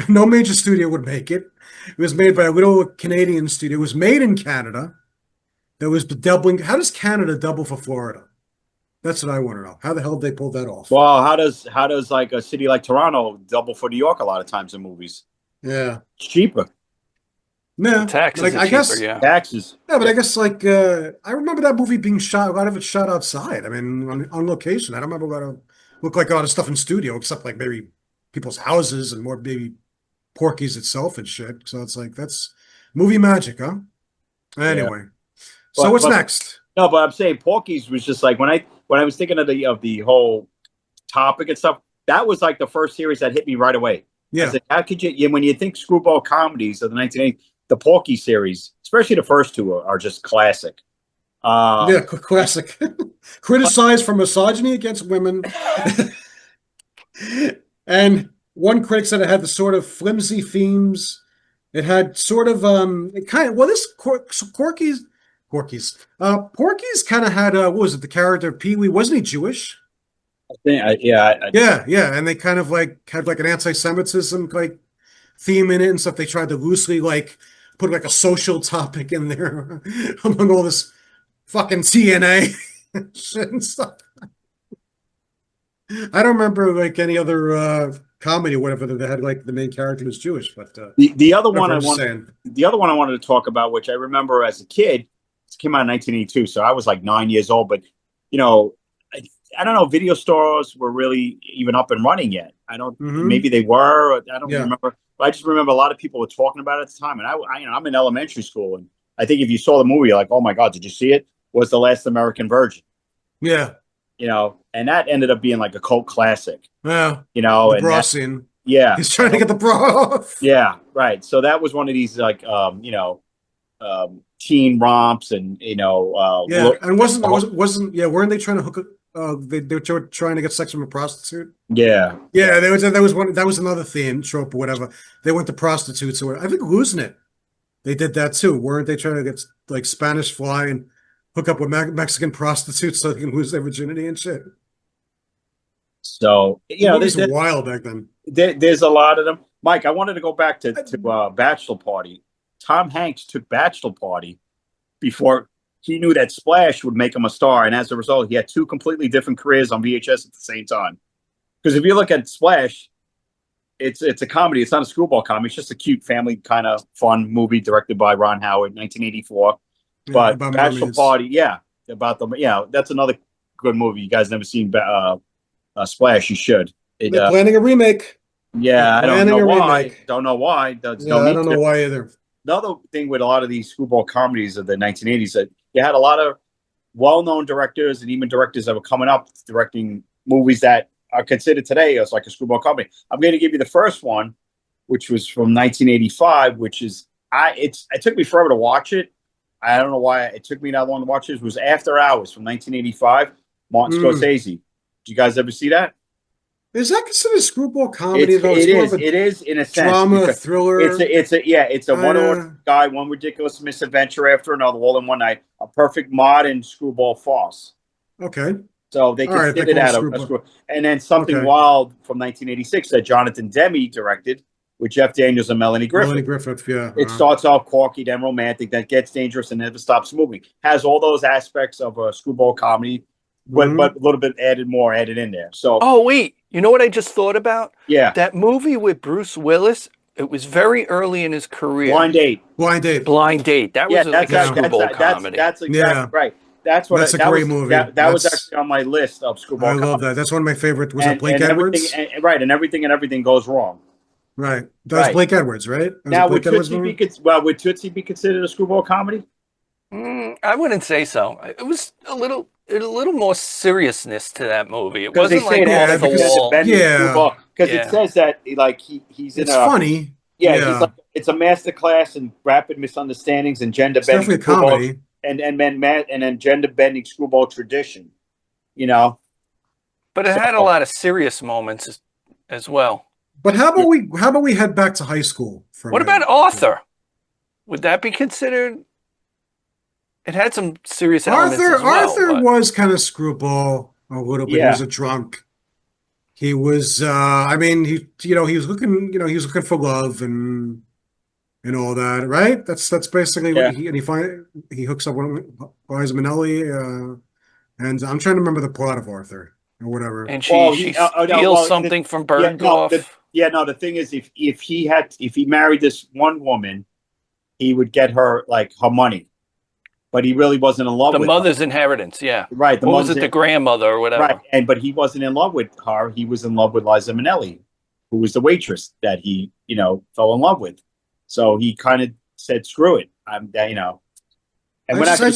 No major studio would make it. It was made by a little Canadian studio. It was made in Canada. That was doubling. How does Canada double for Florida? That's what I want to know. How the hell did they pull that off? Well, how does like a city like Toronto double for New York a lot of times in movies? Yeah. It's cheaper. Yeah. Taxes I guess, yeah. Taxes. Yeah, but I guess I remember that movie being shot, a lot of it shot outside. I mean, on location. I don't remember what it looked like all the stuff in studio, except like maybe people's houses and more maybe Porky's itself and shit. So it's like, that's movie magic, huh? Anyway. Yeah. So what's next? No, but I'm saying Porky's was just like when I was thinking of the whole topic and stuff, that was like the first series that hit me right away. Yeah. I was like, how could you when you think screwball comedies of the 1980s, the Porky series, especially the first two are just classic. Classic. Criticized for misogyny against women. And one critic said it had the sort of flimsy themes. It had sort of Porky's kind of had what was it, the character Pee-wee? Wasn't he Jewish? Yeah, and they kind of like had like an anti-Semitism like theme in it and stuff. They tried to loosely like put like a social topic in there among all this fucking TNA shit and stuff. I don't remember like any other comedy or whatever that had like the main character was Jewish, but the other one I wanted to talk about, which I remember as a kid. It came out in 1982, so I was like 9 years old. But I don't know, video stores were really even up and running yet. I don't. Maybe they were. I don't remember. But I just remember a lot of people were talking about it at the time. And I'm in elementary school, and I think if you saw the movie, you're like, oh my god, did you see it? Was The Last American Virgin? Yeah. And that ended up being like a cult classic. Yeah. The bra scene. Yeah. He's trying to get the bra off. Yeah. Right. So that was one of these like teen romps and and weren't they trying to hook they were trying to get sex from a prostitute? Yeah that was another theme trope or whatever. They went to prostitutes or whatever. I think Losing It, they did that too. Weren't they trying to get like Spanish Fly and hook up with Mexican prostitutes so they can lose their virginity and shit? So there's wild back then. There's a lot of them. Mike, I wanted to go back to Bachelor Party. Tom Hanks took Bachelor Party before he knew that Splash would make him a star, and as a result, he had two completely different careers on VHS at the same time. Because if you look at Splash, it's a comedy. It's not a screwball comedy. It's just a cute family kind of fun movie directed by Ron Howard, 1984. But about Bachelor mermaids. Party, yeah, about the that's another good movie. You guys never seen Splash? You should. They're planning a remake. Yeah, I don't Planning know a why. remake. Don't know why. There's Yeah, no I need don't to. know why either. Another thing with a lot of these screwball comedies of the 1980s that you had a lot of well-known directors and even directors that were coming up directing movies that are considered today as like a screwball comedy. I'm going to give you the first one, which was from 1985, which is it took me forever to watch it. I don't know why it took me that long to watch it. It was After Hours from 1985, Martin Scorsese. Did you guys ever see that? Is that considered a screwball comedy though? It is in a sense drama thriller. It's a one guy, one ridiculous misadventure after another, all in one night. A perfect modern screwball farce. Okay. So they consider that a screwball. And then Something Wild from 1986 that Jonathan Demme directed with Jeff Daniels and Melanie Griffith. Melanie Griffith, yeah. It starts off quirky, then romantic, then gets dangerous and never stops moving. Has all those aspects of a screwball comedy, but a little bit added in there. So wait. You know what I just thought about? Yeah. That movie with Bruce Willis, it was very early in his career. Blind Date. That was like a screwball comedy. That's exactly right. That's a great movie. That was actually on my list of screwball comedies. I love that. That's one of my favorite. Was it Blake Edwards? And everything goes wrong. Right. That was Blake Edwards, right? Now, would Tootsie be considered a screwball comedy? I wouldn't say so. It was a little more seriousness to that movie. It wasn't like off the wall. Because it says that like he's in it's funny. Yeah, he's like, it's a masterclass in rapid misunderstandings and gender bending. Definitely a comedy. And then gender bending screwball tradition. You know. But it had a lot of serious moments as well. But how about we head back to high school for What about Arthur? Would that be considered? It had some serious elements as well. Arthur was kind of screwball a little bit. He was a drunk. He was he was looking for love and all that, right? That's basically what he hooks up with Liza Minnelli, and I'm trying to remember the plot of Arthur or whatever. And she steals something from Bergdorf. The thing is, if he married this one woman, he would get her like her money. But he really wasn't in love with the mother's inheritance, yeah. Right. The grandmother or whatever? Right. But he wasn't in love with her. He was in love with Liza Minnelli, who was the waitress that he, fell in love with. So he kind of said, "Screw it." And we're not going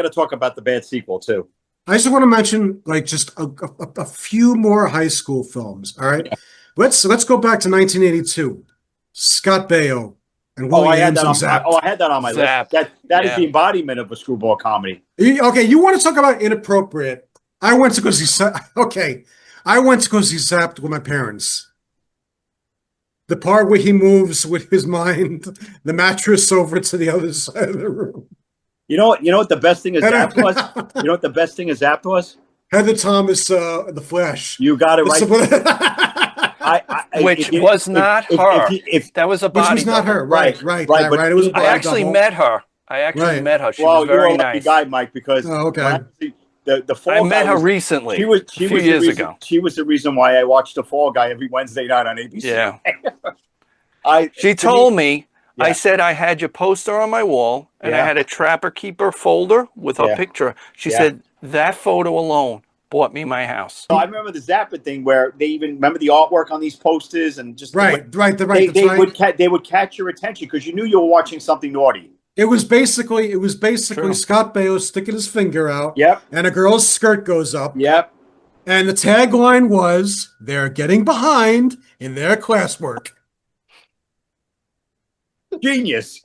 to talk about the bad sequel too. I just want to mention like just a few more high school films. All right. Yeah. Let's go back to 1982. Scott Baio. And I had that on my list. That is the embodiment of a screwball comedy. Okay, you want to talk about inappropriate? I went to go see Zapped with my parents. The part where he moves with his mind the mattress over to the other side of the room. You know what the best thing is Zapped was? You know what the best thing is Zapped was? Heather Thomas, The Flash. You got it right. Which was not her. That was a body. Which was not her. Right. It was a body. I actually met her. She was very nice. Lucky guy, Mike, because the Fall I met her recently. A few years ago. She was the reason why I watched The Fall Guy every Wednesday night on ABC. Yeah. She told me. I said I had your poster on my wall, and I had a Trapper Keeper folder with her picture. She said that photo alone bought me my house. I remember the Zappa thing where they even remember the artwork on these posters and just they would catch your attention because you knew you were watching something naughty. It was basically Scott Baio sticking his finger out. Yep. And a girl's skirt goes up. Yep. And the tagline was, "They're getting behind in their classwork." Genius.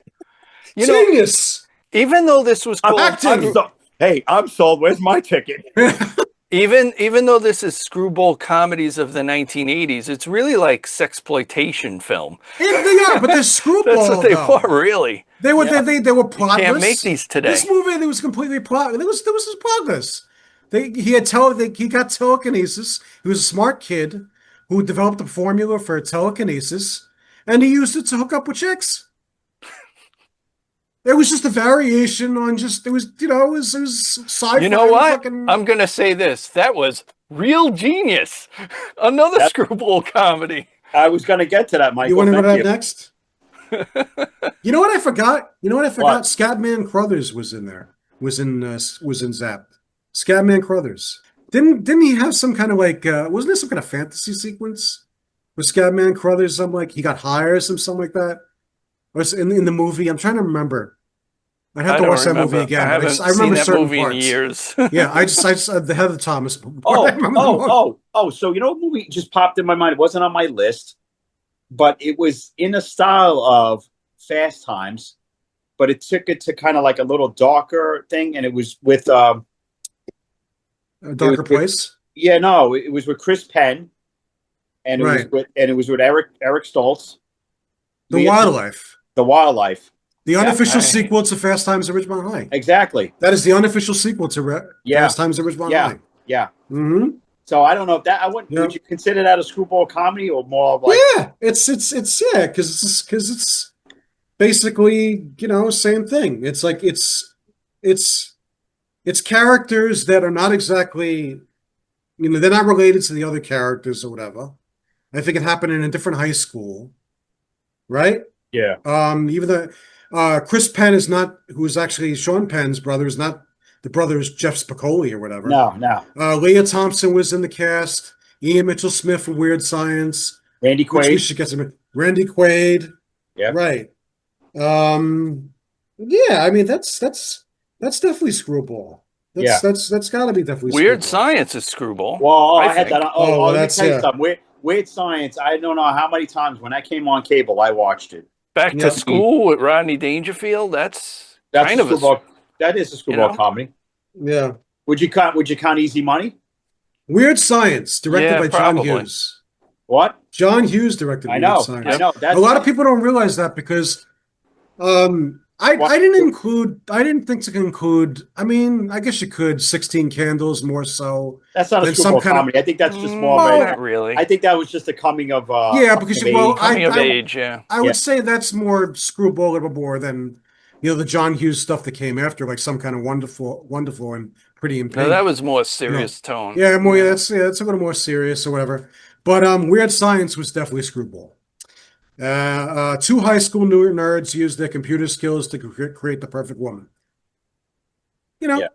Genius. Even though this was called I'm sold. Where's my ticket? Even though this is screwball comedies of the 1980s, it's really like sexploitation film. They are, but they're screwball. That's what they were, really. They were plotless. You can't make these today. This movie, it was completely plotless. There was plotless. He got telekinesis. He was a smart kid who developed a formula for telekinesis, and he used it to hook up with chicks. It was just a variation on it was sci-fi. You know what? I'm going to say this. That was real genius. Another screwball comedy. I was going to get to that, Michael. You want to go to that next? You know what I forgot? What? Scatman Crothers was in there. Was in Zap. Scatman Crothers. Didn't he have some kind of like wasn't there some kind of fantasy sequence with Scatman Crothers? Some like he got higher or something like that. Or in the movie, I'm trying to remember. I'd have I to don't watch that movie remember. again. I But haven't I seen remember that certain movie in parts. years. Yeah, I just the Heather Thomas part. Oh, I remember the most. So you know what movie just popped in my mind? It wasn't on my list, but it was in a style of Fast Times, but it took it to kind of like a little darker thing, and it was with A it was Darker with, Place. yeah, no, it was with Chris Penn, and Right. it was with Eric Stoltz. The Wildlife. The Wildlife. The Yeah. unofficial Right. sequel to Fast Times at Ridgemont High. Exactly. That is the unofficial sequel to Yeah. Fast Times at Ridgemont Yeah. High. Yeah. Mm-hmm. So I don't know if that I would Yeah. would you consider that a screwball comedy or more of like Yeah, it's yeah, because it's basically same thing. It's like it's characters that are not exactly they're not related to the other characters or whatever. I think it happened in a different high school, right? yeah. Even the Chris Penn is not who is actually Sean Penn's brother is not the brother is Jeff Spicoli or whatever. No. Leah Thompson was in the cast. Ian Mitchell Smith from Weird Science. Randy Which we Quaid. should get some. Randy Quaid. Yeah. Right. Yeah, I mean that's definitely Screwball. That's got to be definitely Weird Screwball. Science is Screwball. Well, I had think. that. well, Let me that's tell you something. Weird Science. I don't know how many times when that came on cable, I watched it. Back Yeah. to School with Rodney Dangerfield. That's kind a of screwball. That is a screwball know? comedy. Yeah. Would you count Easy Money? Weird Science, directed Yeah, by probably. John Hughes. What? John Hughes directed I Weird know. Science. I know. A lot of people don't realize that because I didn't think to include. I mean, I guess you could 16 Candles more so. That's not a than screwball some kind of- comedy. I think that's just more of a. Not really. I think that was just a coming of. Yeah, because of well, age. Coming of age, yeah. I would say that's more Screwball a little more than the John Hughes stuff that came after, like some kind of wonderful and Pretty in Pink. No, that was more serious tone. Yeah, that's a little more serious or whatever. But Weird Science was definitely Screwball. Two high school nerds used their computer skills to create the perfect woman. Yeah.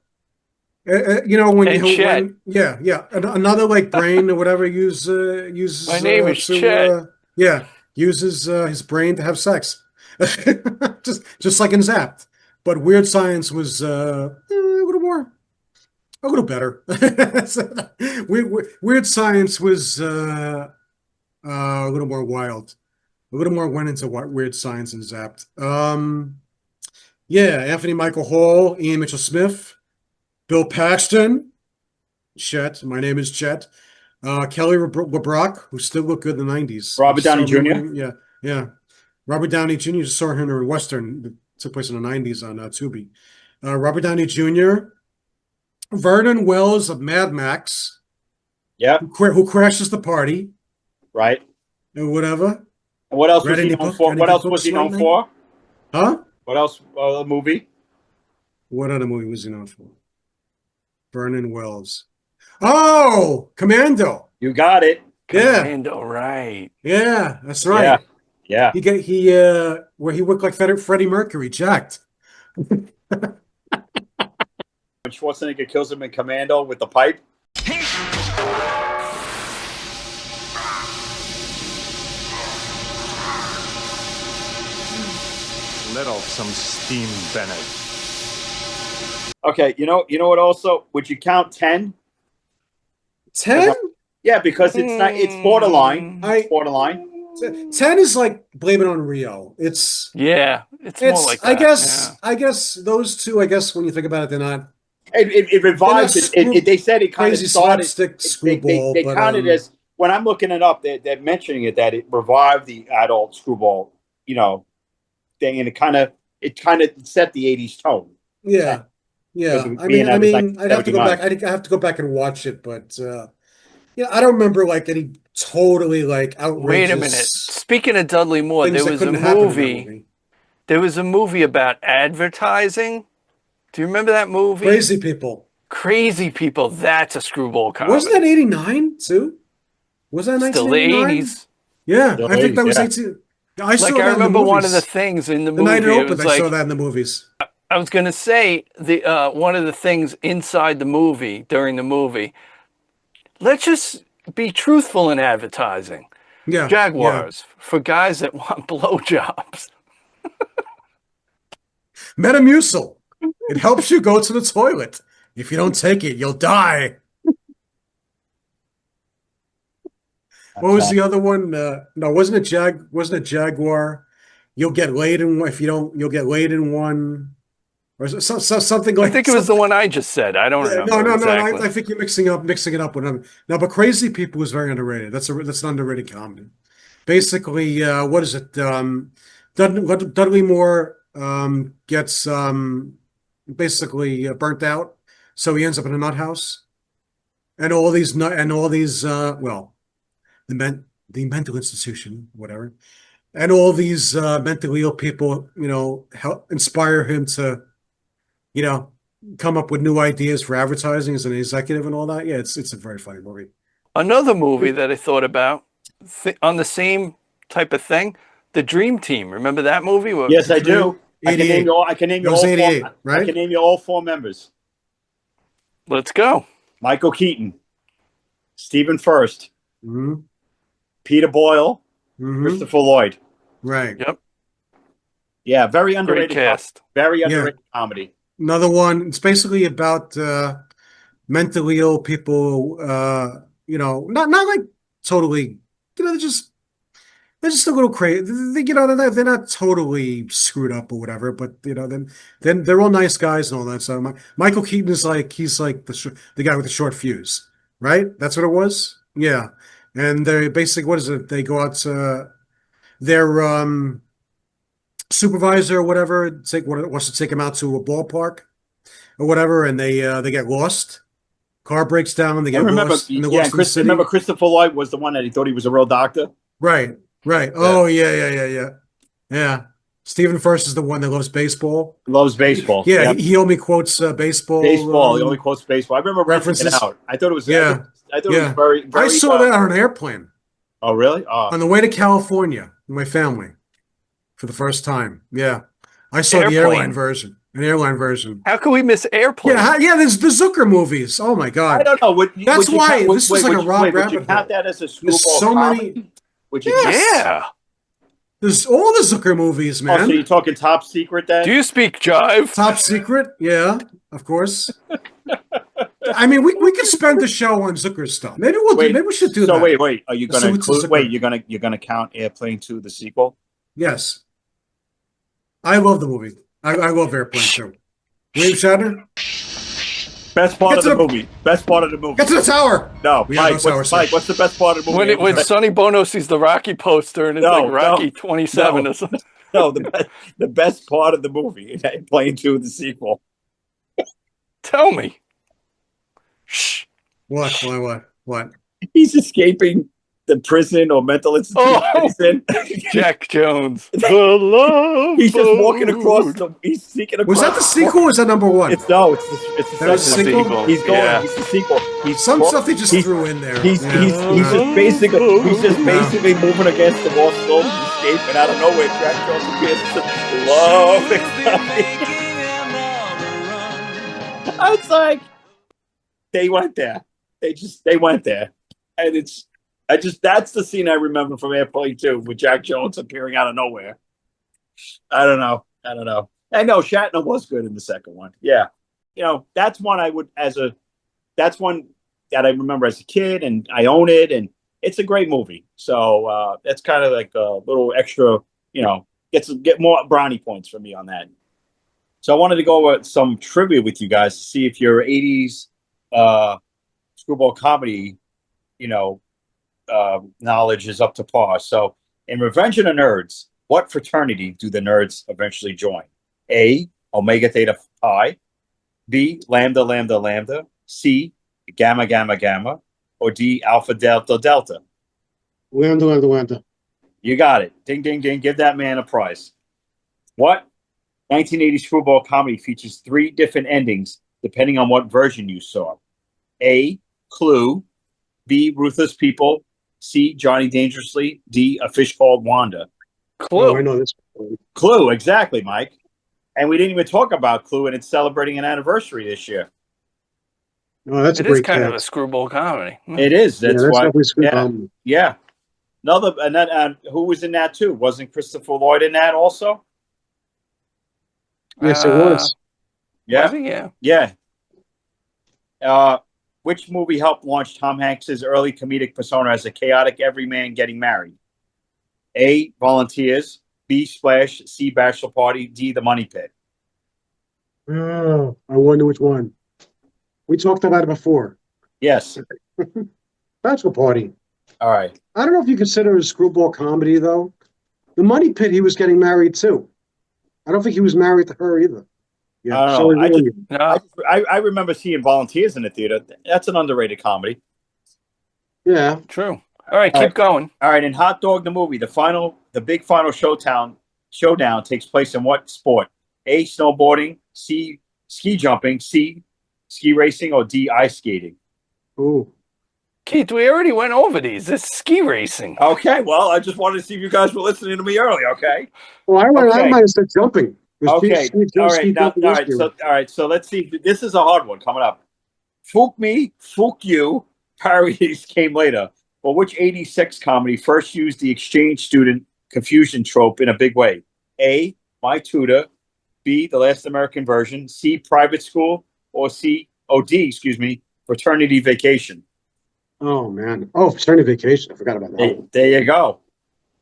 Another like brain or whatever uses. My name is Chet. Uses his brain to have sex, just like in Zapped. But Weird Science was a little better. Weird Science was a little more wild. A little more went into Weird Science and Zapped. Anthony Michael Hall, Ian Mitchell Smith, Bill Paxton, Chet. My name is Chet. Kelly LeBrock, who still looked good in the 90s. Robert Downey Jr. Yeah. Robert Downey Jr. You just saw him in a Western that took place in the 90s on Tubi. Robert Downey Jr., Vernon Wells of Mad Max. Yeah. Who crashes the party. Right. And whatever. And what else was he known for? What else was he known for? Huh? What else? A movie? What other movie was he known for? Vernon Wells. Oh, Commando. You got it. Commando, right. Yeah, that's right. Yeah. Where he looked like Freddie Mercury, jacked. When Schwarzenegger kills him in Commando with the pipe. Let off some steam, Bennett. Okay, you know what also? Would you count 10? 10? Yeah, because it's borderline. It's borderline. 10 is like Blame It on Rio. It's more like that. I guess those two, when you think about it, they're not. It revives it. They said it kind of started. Screwball. They counted as when I'm looking it up. They're mentioning it that it revived the adult Screwball, thing, and it kind of set the '80s tone. Yeah. I mean, I'd have to go back. I have to go back and watch it, but I don't remember like any totally like outrageous. Wait a minute. Speaking of Dudley Moore, there was a movie. There was a movie about advertising. Do you remember that movie? Crazy People. Crazy People. That's a Screwball comedy. Wasn't that 89 too? Was that 1989? Still the 80s. Yeah, Still I think that was 80s, 18. I saw Like that I in the remember one of the movies. things in the The night movie. it It opened, was I saw like that in the movies. I was gonna say the one of the things inside the movie during the movie. Let's just be truthful in advertising. Yeah, yeah. Jaguars for guys that want blowjobs. Metamucil. It helps you go to the toilet. If you don't take it, you'll die. What was the other one? No, wasn't it Wasn't it Jaguar? You'll get laid in if you don't. You'll get laid in one, or something I like think it was the something. one I just said. I don't Yeah, no, remember no, no, no. exactly. I think you're mixing it up with them. No, but Crazy People is very underrated. That's an underrated comedy. Basically, what is it? Dudley Moore gets basically burnt out, so he ends up in a nut house, and all these well, the mental institution, whatever, and all these mentally ill people, help inspire him to, you know, come up with new ideas for advertising as an executive and all that. Yeah, it's a very funny movie. Another movie that I thought about on the same type of thing, The Dream Team. Remember that movie? Yes, I do. I can name 88. you all. I can name It you was all four. 88, I can right? name you all four members: Let's go. Michael Keaton, Stephen First, Hmm. Peter Boyle, Hmm. Christopher Lloyd. Right. Yep. Yeah, very Great underrated. cast. Very Yeah. underrated comedy. Another one. It's basically about mentally ill people. Not like totally. They're just a little crazy. They're not totally screwed up or whatever. But then they're all nice guys and all that. So Michael Keaton is like he's like the guy with the short fuse, right? That's what it was. Yeah. And they're basically what is it? They go out to their supervisor or whatever. Wants to take him out to a ballpark or whatever, and they get lost. Car breaks down. They I get remember. lost. And they're Yeah, lost in the city. remember Christopher Lloyd was the one that he thought he was a real doctor. Right. Right. Oh yeah. Yeah. Stephen First is the one that loves baseball. Loves baseball. Yeah, Yep. he only quotes baseball. Baseball. He only quotes baseball. I remember renting references. it out. I thought it was. Yeah. I thought it Yeah. was very. Very. I saw that on an airplane Oh really? Oh. on the way to California with my family for the first time. Yeah. I saw the Airplane. airline version. An airline version. How can we miss Airplane? Yeah, there's the Zucker movies. Oh my I God. don't know. That's why this was like a Rob Would you Rabbit count hole. that as a There's screwball so comedy? many. Would you? Yes. Yeah. There's all the Zucker movies, Oh, so man. you're talking Top Secret then? Do you speak jive? Top Secret, yeah, of course. I mean, we could spend the show on Zucker stuff. Maybe maybe we should do so that. wait. Are you going to include? Wait, you're gonna count Airplane 2, the sequel? Yes, I love the movie. I love Airplane too. William Shatner. Best part of the movie. Best part of the movie. Get to the tower. No, We have Mike. no tower, What's the best part of the movie? When Sonny Bono sees the Rocky poster and it's like Rocky 27 or something. No, the best part of the movie. Airplane 2, the sequel. Tell me. Shh. What? He's escaping the prison or mental institution. He's in. Jack Jones. The love. He's just walking across. He's sneaking across. Was that the sequel or was that number one? It's the sequel. He's going. Yeah. He's the sequel. Some stuff they just threw in there. He's just basically moving against the wall, slowly escaping out of nowhere. Jack Jones appears to love it. It's like they went there. They went there, and that's the scene I remember from Airplane 2 with Jack Jones appearing out of nowhere. I don't know. I know Shatner was good in the second one. Yeah, that's one that's one that I remember as a kid, and I own it, and it's a great movie. So that's kind of like a little extra, get more brownie points for me on that. So I wanted to go over some trivia with you guys to see if your 80s screwball comedy, knowledge is up to par. So in Revenge of the Nerds, what fraternity do the nerds eventually join? A, Omega Theta Pi. B, Lambda Lambda Lambda. C, Gamma Gamma Gamma. Or D, Alpha Delta Delta. Lambda. You got it. Ding, ding, ding. Give that man a prize. What 1980 screwball comedy features 3 different endings depending on what version you saw? A, Clue. B, Ruthless People. C, Johnny Dangerously. D, A Fish Called Wanda. Clue. Oh, I know this. Clue, exactly, Mike. And we didn't even talk about Clue, and it's celebrating an anniversary this year. Oh, that's a It is great kind of a catch. screwball comedy. It is. Yeah, That's that's why. definitely screw Yeah, comedy. yeah. Another, and then who was in that too? Wasn't Christopher Lloyd in that also? Yes, it was. Yeah, Was he? Yeah. yeah. Which movie helped launch Tom Hanks's early comedic persona as a chaotic everyman getting married? A. Volunteers. B. Splash. C. Bachelor Party. D. The Money Pit. Oh, I wonder which one. We talked about it before. Yes. Bachelor Party. All right. I don't know if you consider it a screwball comedy, though. The Money Pit, he was getting married, too. I don't think he was married to her either. Yeah, I don't sorry, know. William. No. I remember seeing Volunteers in the theater. That's an underrated comedy. Yeah. True. All right, keep going. All right, in Hot Dog the movie, the big final showdown takes place in what sport? A. Snowboarding. C. Ski jumping. C. Ski racing. Or D. Ice skating. Ooh. Keith, we already went over these. This is ski racing. Okay, well, I just wanted to see if you guys were listening to me early. Okay. Well, I Okay. might have said jumping. Okay. All right. Now, jumping all is right. scary. All right. So let's see. This is a hard one coming up. Fook me, fook you. Parodies came later. But which 80s sex comedy first used the exchange student confusion trope in a big way? A. My Tutor. B. The Last American Version. C. Private School. Or C. Oh, D. Excuse me. Fraternity Vacation. Oh, man. Oh, Fraternity Vacation. I forgot about that. There you go.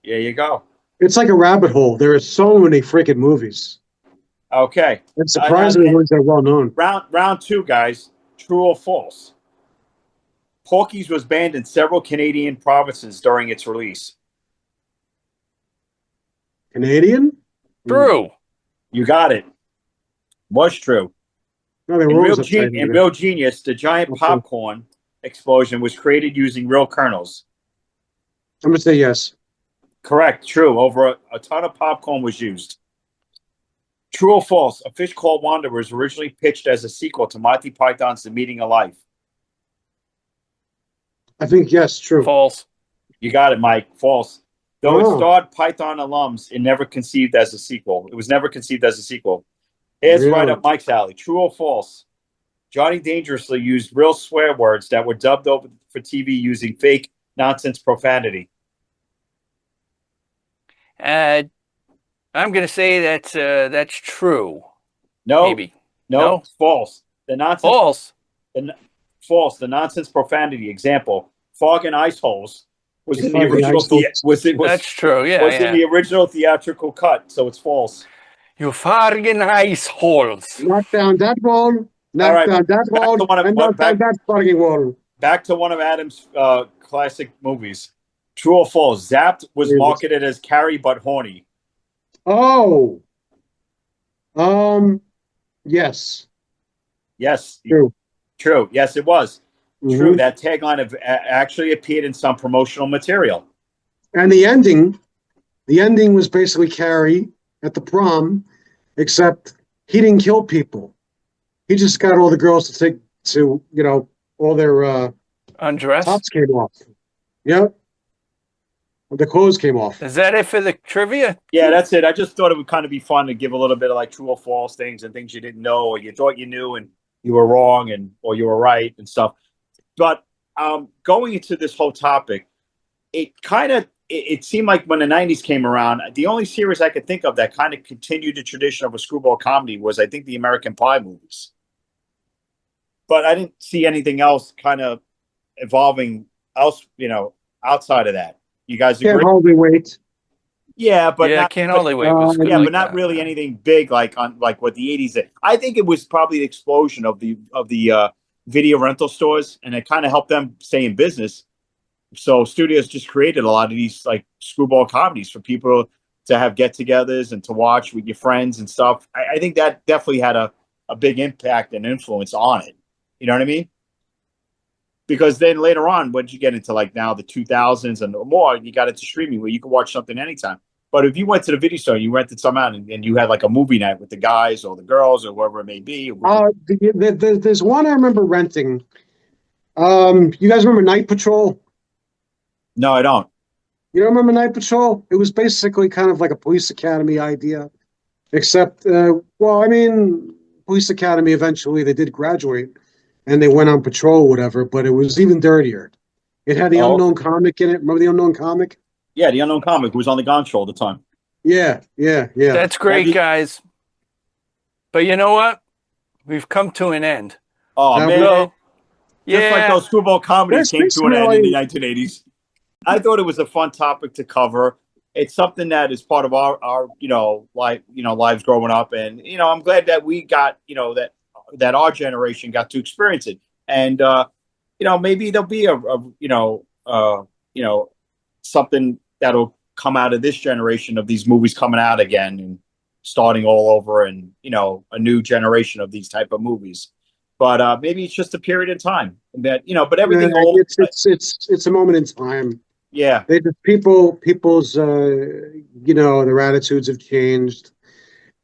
There you go. It's like a rabbit hole. There are so many freaking movies. Okay. It's surprisingly ones that are well known. Round two, guys. True or false? Porky's was banned in several Canadian provinces during its release. Canadian? True. You got it. Was true. No, they In were Real, always uptight. in Real Genius, the giant Okay. popcorn explosion was created using real kernels. I'm going to say yes. Correct. True. Over a ton of popcorn was used. True or false? A Fish Called Wanda was originally pitched as a sequel to Monty Python's The Meaning of Life. I think yes, true. False. You got it, Mike. False. Though Oh. it starred Python alums, it never conceived as a sequel. It was never conceived as a sequel. Here's Really? right up Mike's alley. True or false? Johnny Dangerously used real swear words that were dubbed over for TV using fake nonsense profanity. I'm going to say that's true. No. Maybe. No. False. The nonsense. False. False. The nonsense profanity. Example: fog and ice holes was in the Fog and original. ice holes. That's true. Yeah. Was in the original theatrical cut, so it's false. You fucking ice holes. Knock down that wall. Knock All right, down that back to wall. one of- And knock down back- that fucking wall. Back to one of Adam's classic movies. True or false? Zapped was Yes. marketed as Carrie but horny. Oh. Yes. Yes. True. True. Yes, it was. Mhm. True. That tagline actually appeared in some promotional material. And the ending was basically Carrie at the prom, except he didn't kill people. He just got all the girls all their Undress. tops came off. Yep. The clothes came off. Is that it for the trivia? Yeah, that's it. I just thought it would kind of be fun to give a little bit of like true or false things and things you didn't know or you thought you knew and you were wrong or you were right and stuff. But going into this whole topic, it seemed like when the 90s came around, the only series I could think of that kind of continued the tradition of a screwball comedy was, I think, the American Pie movies. But I didn't see anything else kind of evolving outside of that. You guys agree? Can't hardly wait. Yeah, but yeah, not, Can't but- Hardly Wait was good yeah, like but not that. really anything big like what the 80s did. I think it was probably the explosion of the video rental stores, and it kind of helped them stay in business. So studios just created a lot of these like screwball comedies for people to have get-togethers and to watch with your friends and stuff. I think that definitely had a big impact and influence on it. You know what I mean? Because then later on, once you get into like now the 2000s and more, you got into streaming where you can watch something anytime. But if you went to the video store, you rented some out, and you had like a movie night with the guys or the girls or whoever it may be. There's one I remember renting. You guys remember Night Patrol? No, I don't. You know, remember Night Patrol? It was basically kind of like a police academy idea, except, well, I mean, police academy eventually they did graduate and they went on patrol, whatever. But it was even dirtier. It had the Oh, Unknown Comic in it. Remember the Unknown Comic? yeah, the Unknown Comic who was on the Gone Show all the time. Yeah, yeah, yeah. That's great, guys. But you know what? We've come to an end. Oh Have man, we? So, just like yeah, those screwball comedies came This to an end in the really, 1980s. I thought it was a fun topic to cover. It's something that is part of our lives growing up, and I'm glad that we got that our generation got to experience it, and maybe there'll be something that'll come out of this generation of these movies coming out again and starting all over, and a new generation of these type of movies. But maybe it's just a period in time that but everything old. it's a moment in time. Yeah. They just people's their attitudes have changed.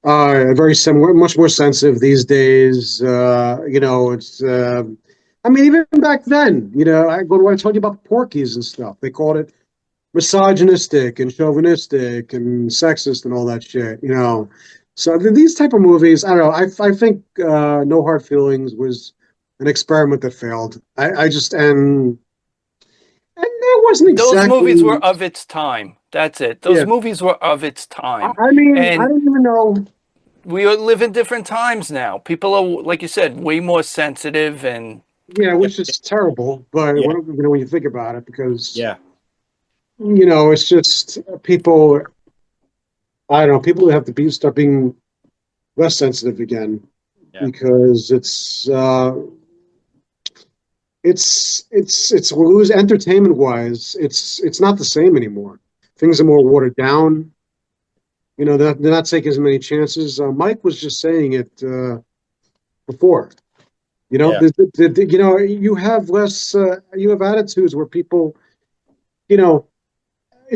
Very similar, much more sensitive these days. It's I mean, even back then, I go to what I told you about the Porkies and stuff. They called it misogynistic and chauvinistic and sexist and all that shit. So these type of movies, I don't know. I think No Hard Feelings was an experiment that failed. I just and that wasn't those exactly. movies were of its time. That's it. Those Yeah. movies were of its time. I mean, I And don't even know. we live in different times now. People are, like you said, way more sensitive, and Yeah, which is terrible. But Yeah. when you think about it, because Yeah. it's just people. I don't know. People have to start being less sensitive again, Yeah. because we lose entertainment wise. It's not the same anymore. Things are more watered down. They're not taking as many chances. Mike was just saying it before. Yeah. You have less. You have attitudes where people,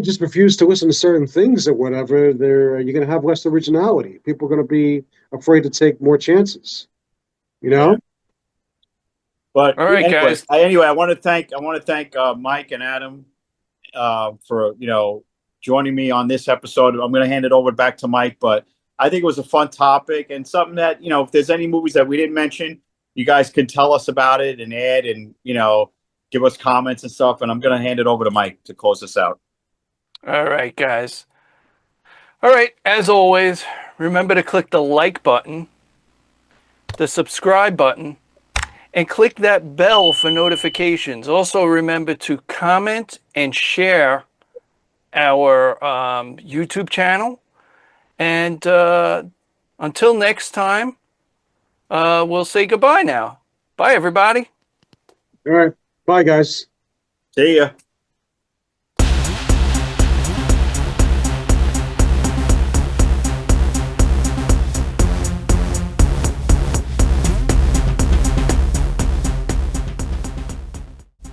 just refuse to listen to certain things or whatever. You're going to have less originality. People are going to be afraid to take more chances. Yeah. But all right, guys. I want to thank Mike and Adam for joining me on this episode. I'm going to hand it over back to Mike, but I think it was a fun topic and something that if there's any movies that we didn't mention, you guys can tell us about it and add and give us comments and stuff. And I'm going to hand it over to Mike to close this out. All right, guys. All right, as always, remember to click the like button, the subscribe button, and click that bell for notifications. Also, remember to comment and share our YouTube channel. And until next time, we'll say goodbye now. Bye, everybody. All right. Bye, guys. See ya.